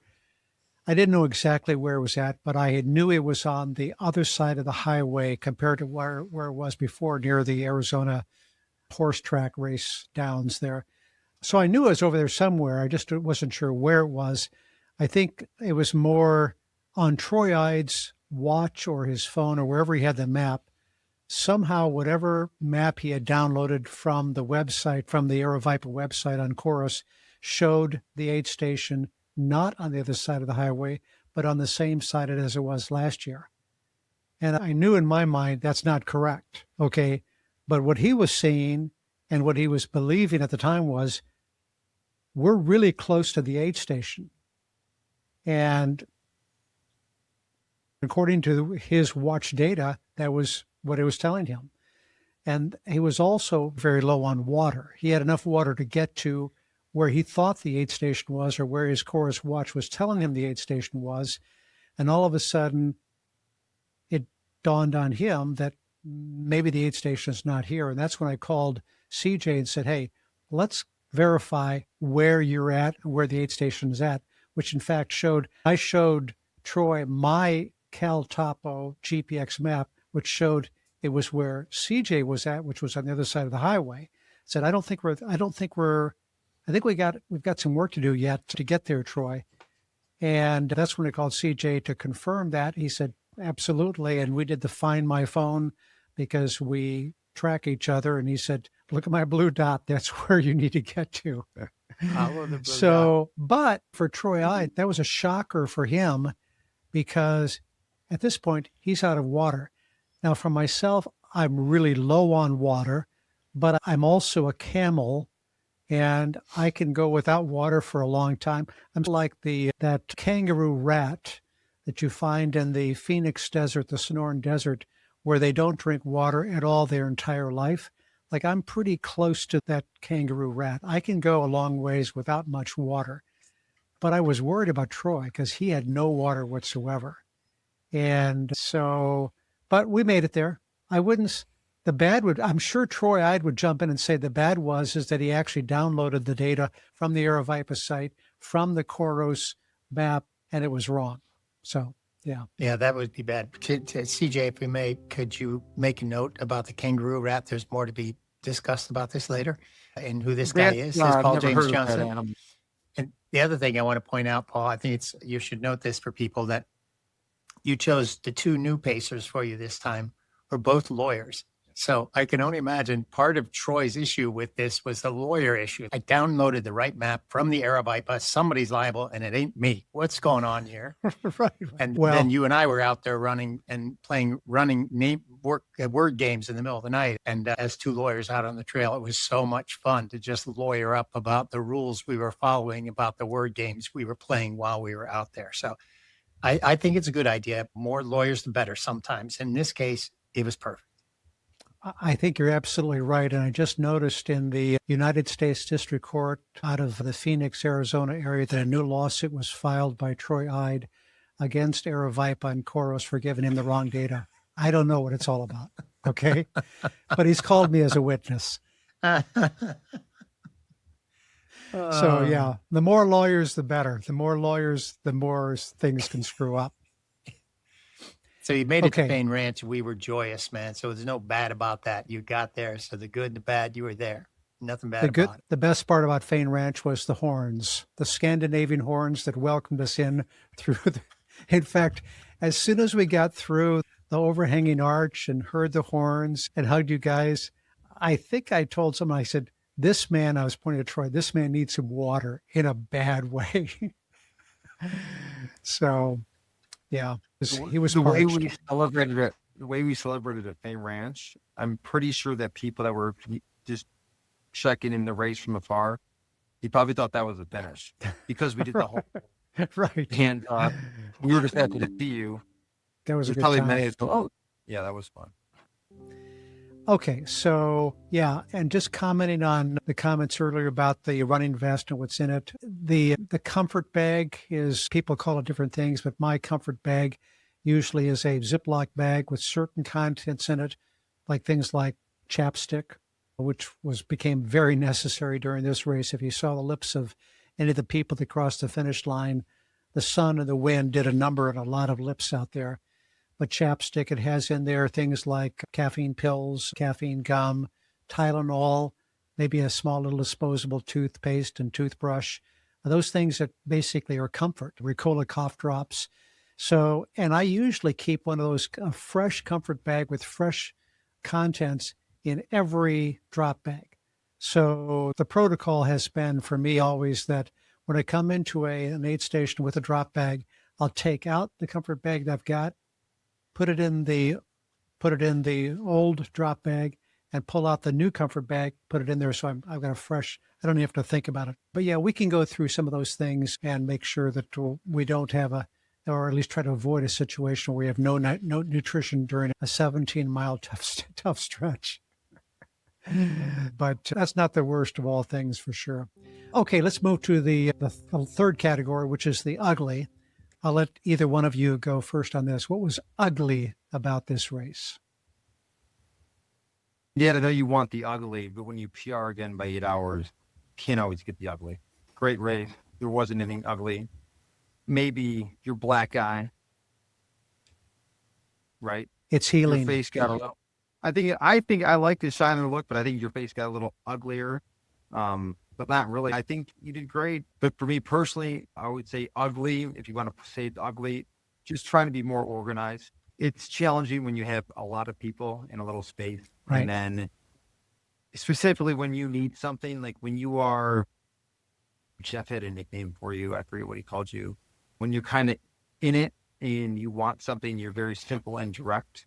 I didn't know exactly where it was at, but I knew it was on the other side of the highway compared to where it was before, near the Arizona horse track race downs there. So I knew it was over there somewhere. I just wasn't sure where it was. I think it was more on Troy Ide's watch or his phone or wherever he had the map. somehow whatever map he had downloaded from the website, from the Aerovipa website on Chorus, showed the aid station not on the other side of the highway, but on the same side as it was last year. And I knew in my mind that's not correct. Okay. But what he was seeing and what he was believing at the time was we're really close to the aid station. And according to his watch data, that was what it was telling him. And he was also very low on water. He had enough water to get to where he thought the aid station was, or where his Chorus watch was telling him the aid station was. And all of a sudden, it dawned on him that maybe the aid station is not here. And that's when I called CJ and said, hey, let's verify where you're at, where the aid station is at, which in fact I showed Troy my Cal Topo GPX map, which showed it was where CJ was at, which was on the other side of the highway. Said, I think we've got some work to do yet to get there, Troy. And that's when I called CJ to confirm that. He said, absolutely. And we did the Find My Phone because we track each other. And he said, look at my blue dot. That's where you need to get to. So, but for Troy, that was a shocker for him because at this point, he's out of water. Now, for myself, I'm really low on water, but I'm also a camel, and I can go without water for a long time. I'm like that kangaroo rat that you find in the Phoenix Desert, the Sonoran Desert, where they don't drink water at all their entire life. Like I'm pretty close to that kangaroo rat. I can go a long ways without much water. But I was worried about Troy because he had no water whatsoever. And so, but we made it there. I'm sure Troy Ide would jump in and say the bad is that he actually downloaded the data from the Aerovipa site, from the Chorus map, and it was wrong. So, yeah. Yeah, that would be bad. CJ, if we may, could you make a note about the kangaroo rat? There's more to be discussed about this later and who this guy is. It's Paul James Johnson. And the other thing I want to point out, Paul, I think you should note this for people that you chose the two new pacers for you this time were both lawyers. So I can only imagine part of Troy's issue with this was the lawyer issue. I downloaded the right map from the Aerovipa. Somebody's liable and it ain't me. What's going on here? Right. And then you and I were out there running word games in the middle of the night. And as two lawyers out on the trail, it was so much fun to just lawyer up about the rules we were following, about the word games we were playing while we were out there. So I think it's a good idea. More lawyers, the better sometimes. In this case, it was perfect. I think you're absolutely right. And I just noticed in the United States District Court out of the Phoenix, Arizona area that a new lawsuit was filed by Troy Ide against Aerovipa and Chorus for giving him the wrong data. I don't know what it's all about. Okay. But he's called me as a witness. So, yeah, the more lawyers, the better. The more lawyers, the more things can screw up. So you made it to Payne Ranch. We were joyous, man. So there's no bad about that. You got there. So the good and the bad, you were there. Nothing bad about it. The best part about Payne Ranch was the horns, the Scandinavian horns that welcomed us in through in fact, as soon as we got through the overhanging arch and heard the horns and hugged you guys, I think I told someone, I said, this man, I was pointing at Troy, this man needs some water in a bad way. So, yeah, he was the way parched. we celebrated at Payne Ranch. I'm pretty sure that people that were just checking in the race from afar, he probably thought that was a finish because we did the whole right. And we were just happy to see you. That was a good probably time. many. Oh, yeah, that was fun. Okay, so yeah, and just commenting on the comments earlier about the running vest and what's in it. The comfort bag is, people call it different things, but my comfort bag usually is a Ziploc bag with certain contents in it, like things like chapstick, which became very necessary during this race. If you saw the lips of any of the people that crossed the finish line, the sun and the wind did a number on a lot of lips out there. But chapstick, it has in there things like caffeine pills, caffeine gum, Tylenol, maybe a small little disposable toothpaste and toothbrush. Those things that basically are comfort, Ricola cough drops. So, and I usually keep one of those, a fresh comfort bag with fresh contents in every drop bag. So the protocol has been for me always that when I come into an aid station with a drop bag, I'll take out the comfort bag that I've got, put it in the old drop bag, and pull out the new comfort bag, put it in there. So I've got a fresh, I don't even have to think about it. But yeah, we can go through some of those things and make sure that we don't have or at least try to avoid a situation where we have no nutrition during a 17-mile tough stretch. But that's not the worst of all things for sure. Okay, let's move to the third category, which is the ugly. I'll let either one of you go first on this. What was ugly about this race? Yeah, I know you want the ugly, but when you PR again by 8 hours, can't always get the ugly. Great race. There wasn't anything ugly. Maybe your black eye, right? It's healing. Your face got a little. I think I like the shine and look, but I think your face got a little uglier. But not really. I think you did great. But for me personally, I would say ugly. If you want to say it's ugly, just trying to be more organized. It's challenging when you have a lot of people in a little space. Right. And then specifically when you need something, like when you are, Jeff had a nickname for you. I forget what he called you. When you're kind of in it and you want something, you're very simple and direct.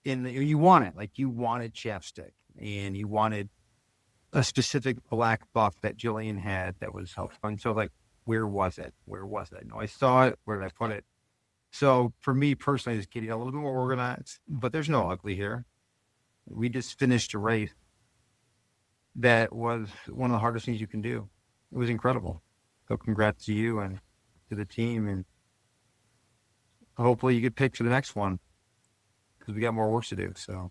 You want it. Like you wanted chapstick and you wanted a specific black buff that Jillian had that was helpful. And so like, where was it? No, I saw it. Where did I put it? So for me personally, just getting a little bit more organized, but there's no ugly here. We just finished a race that was one of the hardest things you can do. It was incredible. So congrats to you and to the team, and hopefully you get picked for the next one because we got more work to do. So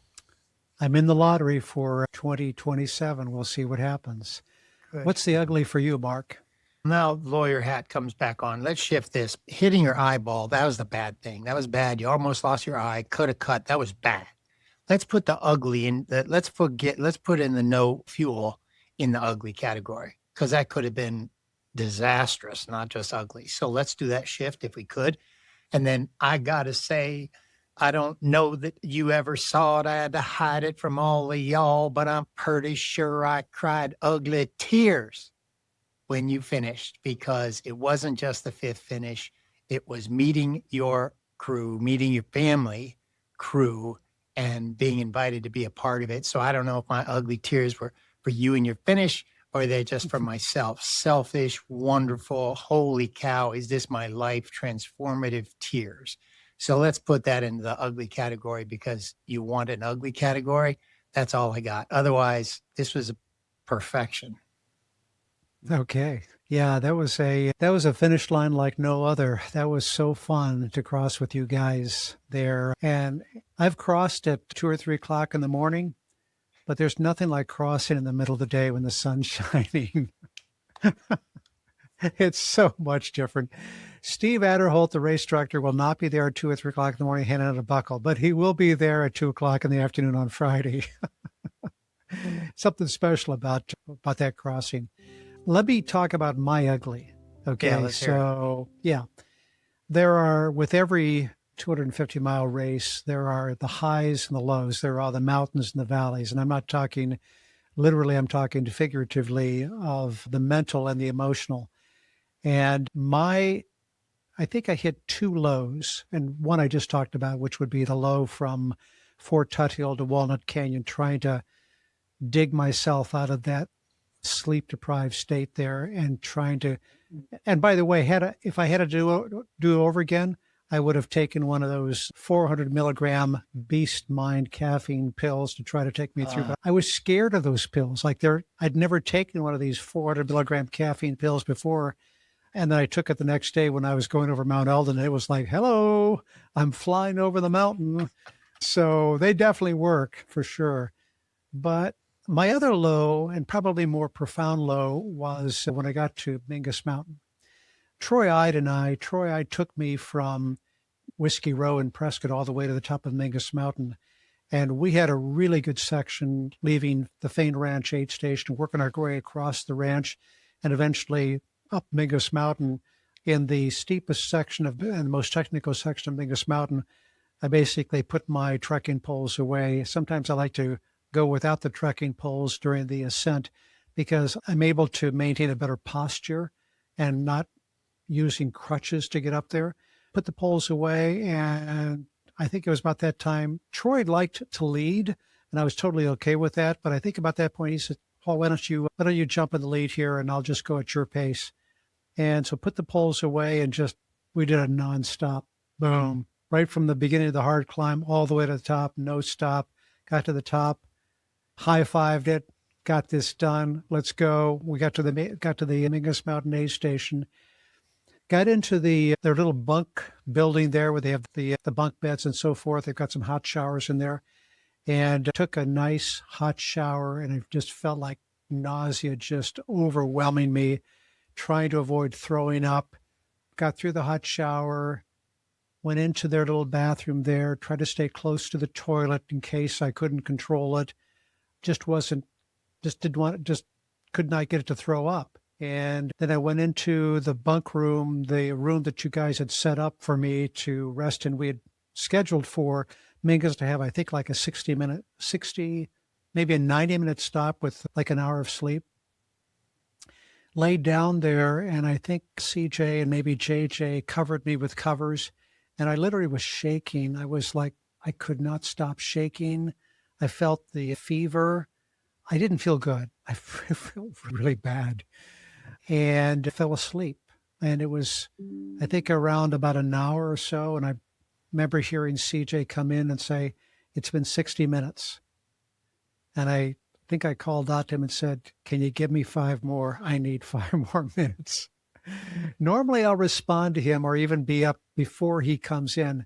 I'm in the lottery for 2027. We'll see what happens. Good. What's the ugly for you, Mark? Now lawyer hat comes back on. Let's shift this. Hitting your eyeball, that was the bad thing. That was bad. You almost lost your eye, could have cut. That was bad. Let's put the ugly in. Let's put in the no fuel in the ugly category, because that could have been disastrous, not just ugly. So let's do that shift if we could. And then I got to say, I don't know that you ever saw it. I had to hide it from all of y'all, but I'm pretty sure I cried ugly tears when you finished, because it wasn't just the fifth finish. It was meeting your crew, meeting your family crew, and being invited to be a part of it. So I don't know if my ugly tears were for you and your finish, or they're just for myself. Selfish, wonderful, holy cow, is this my life, transformative tears. So let's put that in the ugly category, because you want an ugly category. That's all I got. Otherwise, this was a perfection. Okay. Yeah, that was a finish line like no other. That was so fun to cross with you guys there. And I've crossed at 2 or 3 o'clock in the morning, but there's nothing like crossing in the middle of the day when the sun's shining. It's so much different. Steve Adderholt, the race director, will not be there at 2 or 3 o'clock in the morning handing out a buckle, but he will be there at 2 o'clock in the afternoon on Friday. Something special about that crossing. Let me talk about my ugly. Okay, Yeah, let's hear it. Yeah, there are, with every 250-mile race, there are the highs and the lows. There are the mountains and the valleys. And I'm not talking literally, I'm talking figuratively of the mental and the emotional. And I think I hit 2 lows, and one I just talked about, which would be the low from Fort Tuthill to Walnut Canyon, trying to dig myself out of that sleep-deprived state there, and trying to, and by the way, if I had to do it over again, I would have taken one of those 400 milligram Beast Mind caffeine pills to try to take me through. But I was scared of those pills. I'd never taken one of these 400 milligram caffeine pills before. And then I took it the next day when I was going over Mount Eldon, and it was like, hello, I'm flying over the mountain. So they definitely work for sure. But my other low, and probably more profound low, was when I got to Mingus Mountain. Troy Ide took me from Whiskey Row in Prescott all the way to the top of Mingus Mountain. And we had a really good section leaving the Fain Ranch aid station, working our way across the ranch, and eventually up Mingus Mountain. In the steepest section and the most technical section of Mingus Mountain, I basically put my trekking poles away. Sometimes I like to go without the trekking poles during the ascent because I'm able to maintain a better posture and not using crutches to get up there. Put the poles away, and I think it was about that time Troy liked to lead, and I was totally okay with that. But I think about that point, he said, Paul, why don't you jump in the lead here, and I'll just go at your pace. And so put the poles away, and we did a nonstop, boom, right from the beginning of the hard climb all the way to the top, no stop. Got to the top, high-fived it, got this done. Let's go. We got to the Mingus Mountain Aid Station. Got into their little bunk building there where they have the bunk beds and so forth. They've got some hot showers in there, and took a nice hot shower, and it just felt like nausea just overwhelming me, trying to avoid throwing up. Got through the hot shower, went into their little bathroom there, tried to stay close to the toilet in case I couldn't control it. Just could not get it to throw up. And then I went into the bunk room, the room that you guys had set up for me to rest in. We had scheduled for Mingus to have, I think, like a 60, maybe a 90-minute stop with like an hour of sleep. Laid down there, and I think CJ and maybe JJ covered me with covers, and I literally was shaking. I was like, I could not stop shaking. I felt the fever. I didn't feel good. I felt really bad, and fell asleep. And it was, I think, around about an hour or so, and I remember hearing CJ come in and say, it's been 60 minutes. And I think I called out to him and said, can you give me 5 more? I need 5 more minutes. Normally I'll respond to him or even be up before he comes in.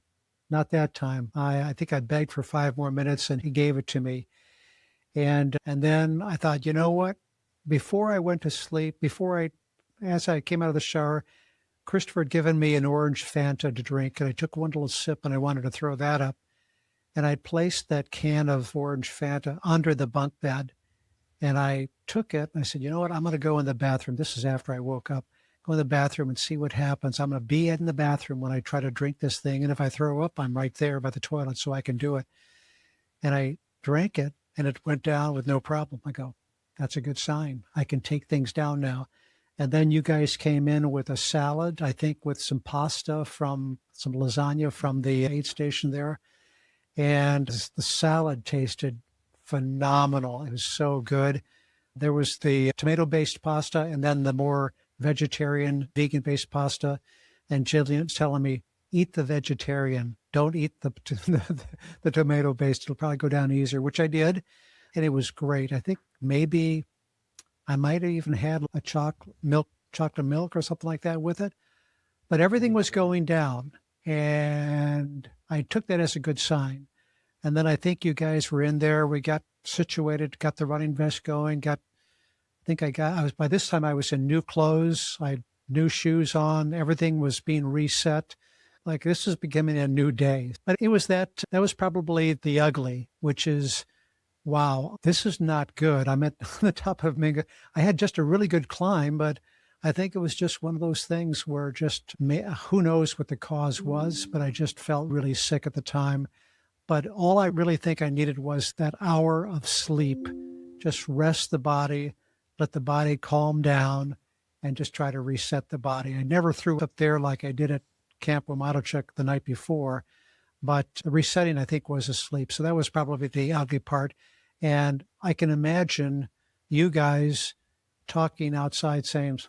Not that time. I think I begged for 5 more minutes, and he gave it to me. And then I thought, you know what? Before I went to sleep, as I came out of the shower, Christopher had given me an orange Fanta to drink, and I took one little sip, and I wanted to throw that up. And I placed that can of orange Fanta under the bunk bed, and I took it, and I said, you know what? I'm going to go in the bathroom. This is after I woke up. Go in the bathroom and see what happens. I'm going to be in the bathroom when I try to drink this thing, and if I throw up, I'm right there by the toilet, so I can do it. And I drank it, and it went down with no problem. I go, that's a good sign. I can take things down now. And then you guys came in with a salad, I think with some lasagna from the aid station there. And the salad tasted phenomenal. It was so good. There was the tomato-based pasta, and then the more vegetarian, vegan-based pasta. And Jillian's telling me, eat the vegetarian. Don't eat the tomato-based. It'll probably go down easier, which I did. And it was great. I think maybe I might have even had a chocolate milk or something like that with it. But everything was going down, and I took that as a good sign. And then I think you guys were in there. We got situated, got the running vest going, by this time I was in new clothes. I had new shoes on. Everything was being reset. Like, this is becoming a new day. But it was that was probably the ugly, which is, wow, this is not good. I'm at the top of Minga. I had just a really good climb, but I think it was just one of those things where who knows what the cause was, but I just felt really sick at the time. But all I really think I needed was that hour of sleep. Just rest the body, let the body calm down, and just try to reset the body. I never threw up there like I did at Camp Wamatochuk the night before, but the resetting, I think, was asleep. So that was probably the ugly part. And I can imagine you guys talking outside saying,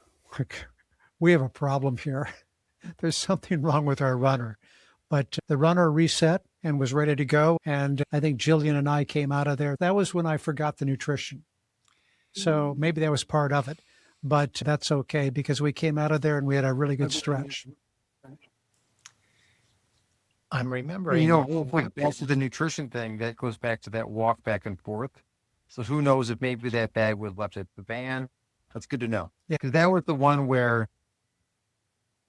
we have a problem here. There's something wrong with our runner. But the runner reset and was ready to go. And I think Jillian and I came out of there. That was when I forgot the nutrition. So maybe that was part of it. But that's okay, because we came out of there and we had a really good stretch. I'm remembering. You know, also the nutrition thing, that goes back to that walk back and forth. So who knows if maybe that bag was left at the van. That's good to know. Yeah. Because that was the one where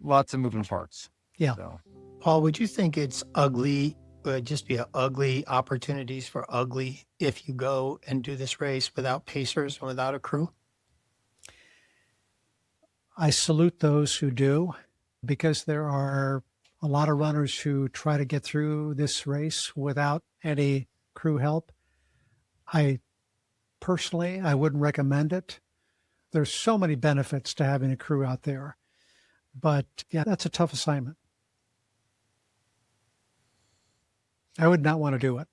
lots of moving parts. Yeah. So. Paul, would you think it's ugly, would just be ugly opportunities for ugly if you go and do this race without pacers or without a crew? I salute those who do, because there are a lot of runners who try to get through this race without any crew help. I personally, I wouldn't recommend it. There's so many benefits to having a crew out there, but yeah, that's a tough assignment. I would not want to do it.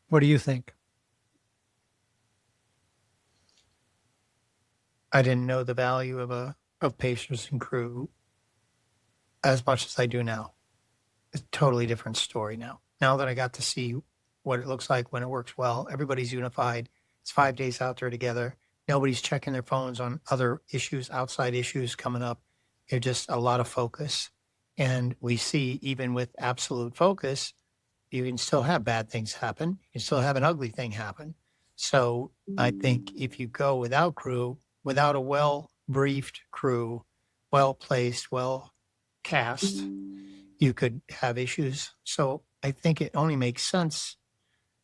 What do you think? I didn't know the value of pacers and crew as much as I do now. It's a totally different story now. Now that I got to see what it looks like when it works well, everybody's unified. It's 5 days out there together. Nobody's checking their phones on other issues, outside issues coming up. It's just a lot of focus. And we see even with absolute focus, you can still have bad things happen. You can still have an ugly thing happen. So I think if you go without crew, without a well-briefed crew, well-placed, well-cast, you could have issues. So I think it only makes sense.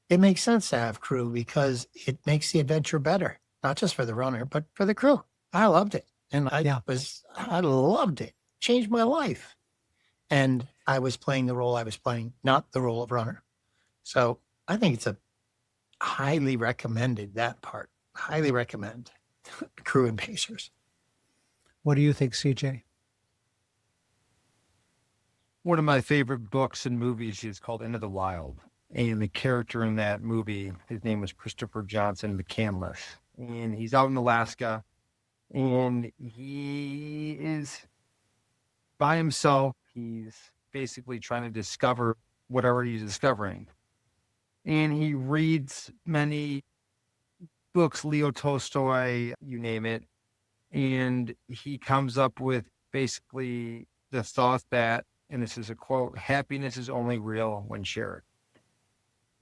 It makes sense to have crew because it makes the adventure better, not just for the runner, but for the crew. I loved it. And I loved it. Changed my life. And I was playing the role I was playing, not the role of runner. So I think it's a highly recommended, that part. Highly recommend crew and pacers. What do you think, CJ? One of my favorite books and movies is called Into the Wild. And the character in that movie, his name was Christopher Johnson McCandless. And he's out in Alaska. And he is by himself. He's basically trying to discover whatever he's discovering. And he reads many books, Leo Tolstoy, you name it. And he comes up with basically the thought that, and this is a quote, happiness is only real when shared.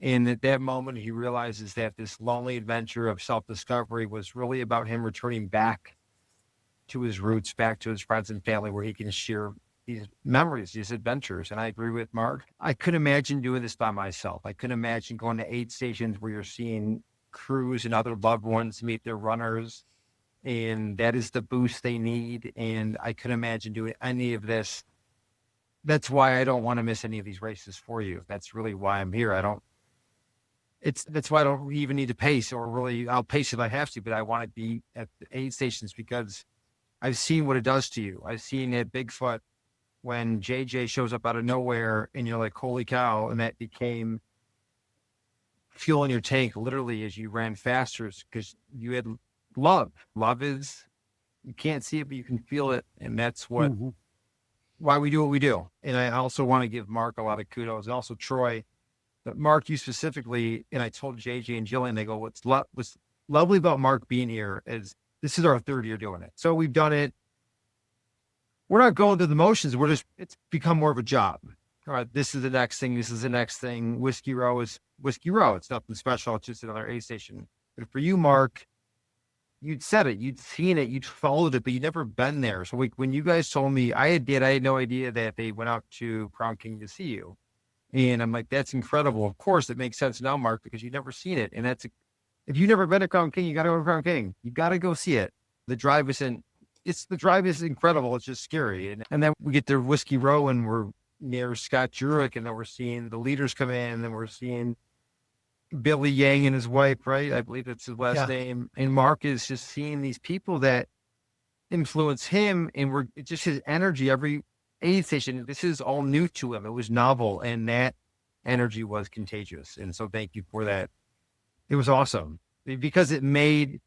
And at that moment, he realizes that this lonely adventure of self-discovery was really about him returning back to his roots, back to his friends and family, where he can share these memories, these adventures. And I agree with Mark. I couldn't imagine doing this by myself. I couldn't imagine going to aid stations where you're seeing crews and other loved ones meet their runners. And that is the boost they need. And I couldn't imagine doing any of this. That's why I don't want to miss any of these races for you. That's really why I'm here. That's why I don't even need to pace, or really I'll pace if I have to, but I want to be at the aid stations because I've seen what it does to you. I've seen at Bigfoot when JJ shows up out of nowhere and you're like, holy cow. And that became fuel in your tank, literally, as you ran faster, because you had love. Love is, you can't see it, but you can feel it. And that's what, why we do what we do. And I also want to give Mark a lot of kudos, and also Troy. But Mark, you specifically, and I told JJ and Jillian, they go, what's lovely about Mark being here is this is our third year doing it. So we've done it. We're not going through the motions. It's become more of a job. All right, this is the next thing. This is the next thing. Whiskey Row is Whiskey Row. It's nothing special. It's just another aid station. But for you, Mark, you'd said it. You'd seen it. You'd followed it, but you'd never been there. So when you guys told me, I had no idea that they went out to Crown King to see you. And I'm like, that's incredible. Of course, it makes sense now, Mark, because you've never seen it. And if you've never been to Crown King, you got to go to Crown King. You got to go see it. The drive is incredible. It's just scary. And then we get to Whiskey Row and we're near Scott Jurek, and then we're seeing the leaders come in, and then we're seeing Billy Yang and his wife, right? I believe that's his last name. And Mark is just seeing these people that influence him, and it's just his energy every aid station. This is all new to him. It was novel, and that energy was contagious. And so thank you for that. It was awesome because it made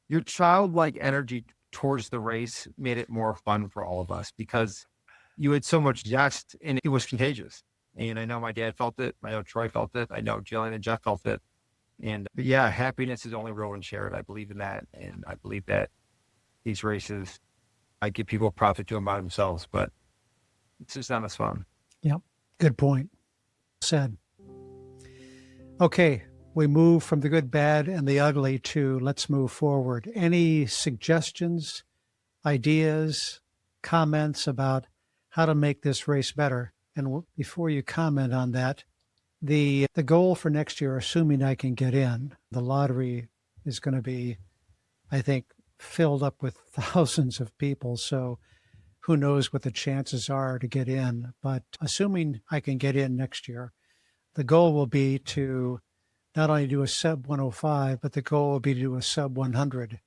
your childlike energy towards the race, made it more fun for all of us because you had so much zest, and it was contagious. And I know my dad felt it. I know Troy felt it. I know Jillian and Jeff felt it. But yeah, happiness is only real when shared. I believe in that. And I believe that these races, I give people profit to them by themselves, but it's just not as fun. Yep. Good point. Said. Okay. We move from the good, bad, and the ugly to let's move forward. Any suggestions, ideas, comments about how to make this race better? And before you comment on that, the goal for next year, assuming I can get in, the lottery is going to be, I think, filled up with thousands of people. So who knows what the chances are to get in. But assuming I can get in next year, the goal will be to not only do a sub 105, but the goal will be to do a sub 100.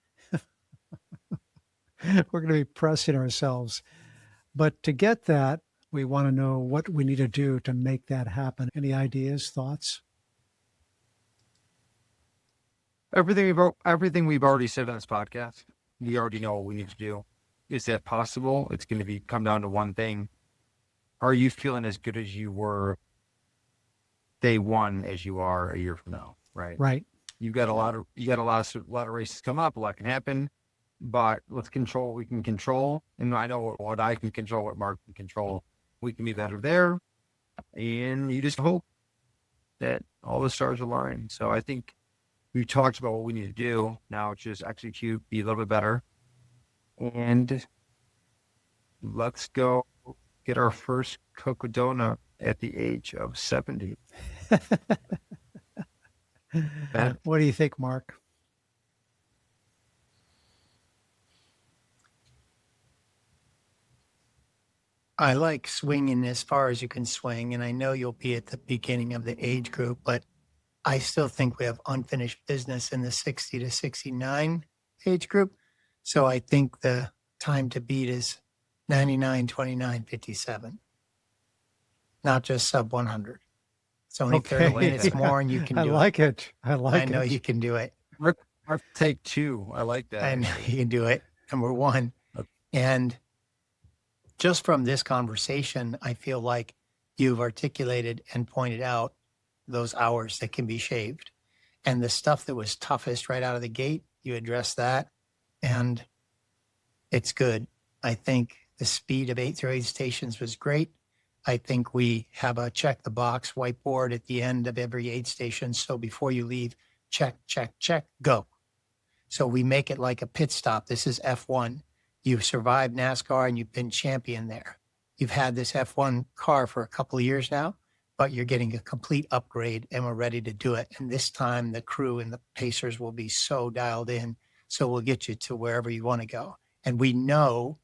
We're going to be pressing ourselves. But to get that, we want to know what we need to do to make that happen. Any ideas, thoughts? Everything we've already said on this podcast, we already know what we need to do. Is that possible? It's going to come down to one thing. Are you feeling as good as you were day one as you are a year from now? Right. Right. You got a lot of races come up. A lot can happen, but let's control what we can control. And I know what I can control, what Mark can control. We can be better there, and you just hope that all the stars align. So I think we've talked about what we need to do. Now it's just execute, be a little bit better, and let's go get our first Cocodona at the age of 70. What do you think, Mark? I like swinging as far as you can swing, and I know you'll be at the beginning of the age group, but I still think we have unfinished business in the 60 to 69 age group. So I think the time to beat is 99, 29, 57, not just sub 100. It's only 30 minutes more, and you can do it. I like it. I know you can do it. Mark, take two. I like that. I know you can do it. Number one. And just from this conversation, I feel like you've articulated and pointed out those hours that can be shaved. And the stuff that was toughest right out of the gate, you addressed that. And it's good. I think the speed of 8 through 8 stations was great. I think we have a check the box whiteboard at the end of every 8 station. So before you leave, check, check, check, go. So we make it like a pit stop. This is F1. You've survived NASCAR and you've been champion there. You've had this F1 car for a couple of years now, but you're getting a complete upgrade and we're ready to do it. And this time the crew and the pacers will be so dialed in. So we'll get you to wherever you want to go. And we know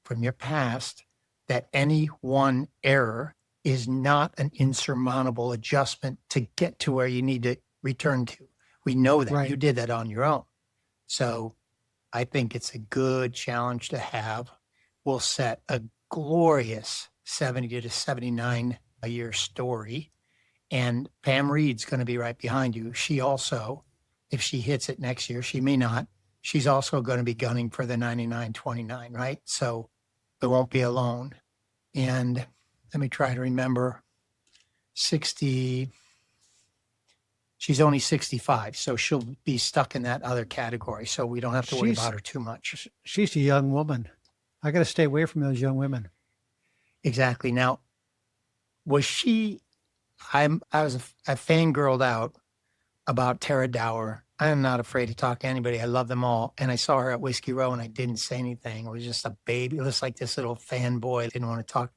from your past that any one error is not an insurmountable adjustment to get to where you need to return to. We know that. Right. You did that on your own. So I think it's a good challenge to have. We'll set a glorious 70 to 79 a year story. And Pam Reed's going to be right behind you. She also, if she hits it next year, she may not. She's also going to be gunning for the 99-29, right? So it won't be alone. And let me try to remember 60. She's only 65, so she'll be stuck in that other category. So we don't have to worry about her too much. She's a young woman. I got to stay away from those young women. Exactly. Now, was she, I fangirled out about Tara Dower. I'm not afraid to talk to anybody. I love them all. And I saw her at Whiskey Row and I didn't say anything. It was just a baby. It was like this little fanboy. Didn't want to talk.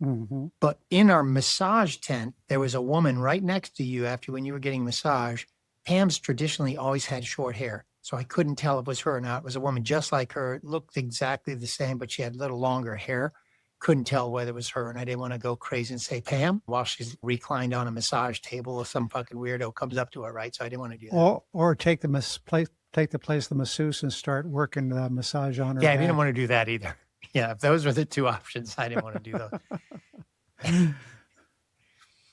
Mm-hmm. But in our massage tent, there was a woman right next to you after when you were getting massage. Pam's traditionally always had short hair. So I couldn't tell if it was her or not. It was a woman just like her. It looked exactly the same, but she had a little longer hair. Couldn't tell whether it was her. And I didn't want to go crazy and say Pam while she's reclined on a massage table or some fucking weirdo comes up to her, right? So I didn't want to do that. Or take the place of the masseuse and start working the massage on her. Yeah, I didn't want to do that either. Yeah, if those were the two options, I didn't want to do those.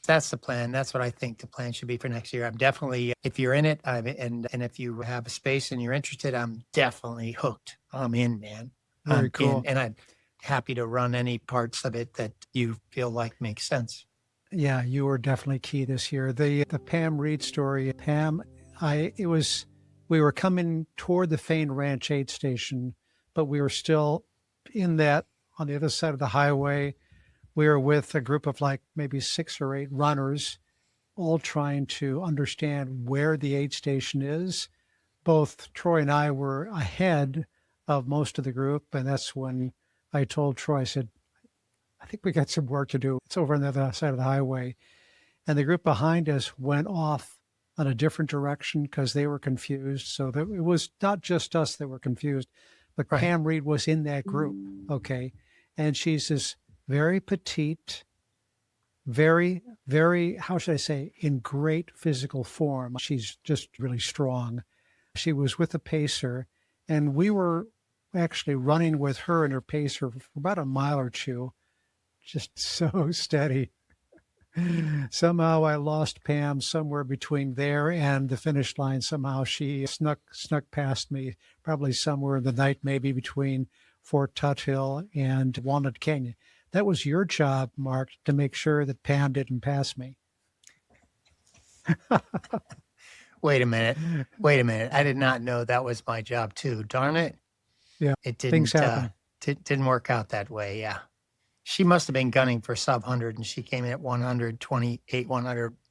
That's the plan. That's what I think the plan should be for next year. I'm definitely, if you're in it, and if you have a space and you're interested, I'm definitely hooked. I'm in, man. Very cool. And I'm happy to run any parts of it that you feel like makes sense. Yeah, you were definitely key this year. The Pam Reed story, Pam, we were coming toward the Fain Ranch 8 station, but we were still in that on the other side of the highway. We were with a group of like maybe 6 or 8 runners, all trying to understand where the 8 station is. Both Troy and I were ahead of most of the group. And that's when I told Troy, I said, I think we got some work to do. It's over on the other side of the highway. And the group behind us went off on a different direction because they were confused. So that it was not just us that were confused, but Right. Pam Reed was in that group. Okay. And she's this very petite, very, very, how should I say, in great physical form. She's just really strong. She was with a pacer, and we were actually running with her and her pacer for about a mile or two, just so steady. Somehow I lost Pam somewhere between there and the finish line. Somehow she snuck past me, probably somewhere in the night, maybe between Fort Tuthill and Walnut Canyon. That was your job, Mark, to make sure that Pam didn't pass me. Wait a minute. I did not know that was my job too. Darn it. Yeah, It things didn't happen. didn't work out that way. Yeah. She must have been gunning for sub 100 and she came in at 100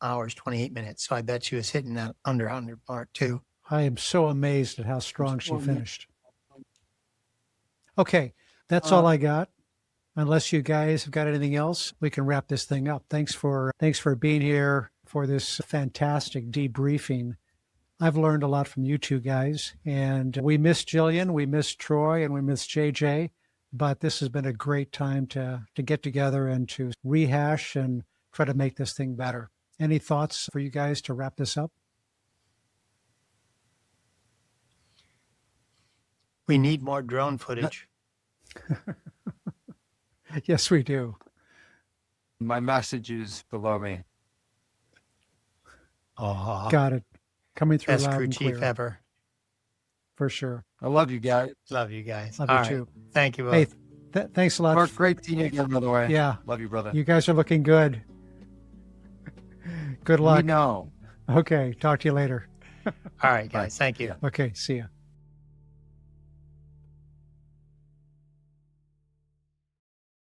hours, 28 minutes. So I bet she was hitting that under 100 mark too. I am so amazed at how strong she finished. Okay, that's all I got. Unless you guys have got anything else, we can wrap this thing up. Thanks for being here for this fantastic debriefing. I've learned a lot from you two guys, and we miss Jillian, we miss Troy, and we miss JJ. But this has been a great time to get together and to rehash and try to make this thing better. Any thoughts for you guys to wrap this up? We need more drone footage. Yes, we do. My message is below me. Oh, Got it. Coming through best loud crew and chief clear, ever. for sure. I love you guys. Love you guys. Love All you right. too. Thank you both. Hey, thanks a lot. Mark, great seeing you again, by the way. Yeah, Love you, brother. you guys are looking good. Good We luck. know. Okay, talk to you later. All right, guys. Thank you. Okay, see ya.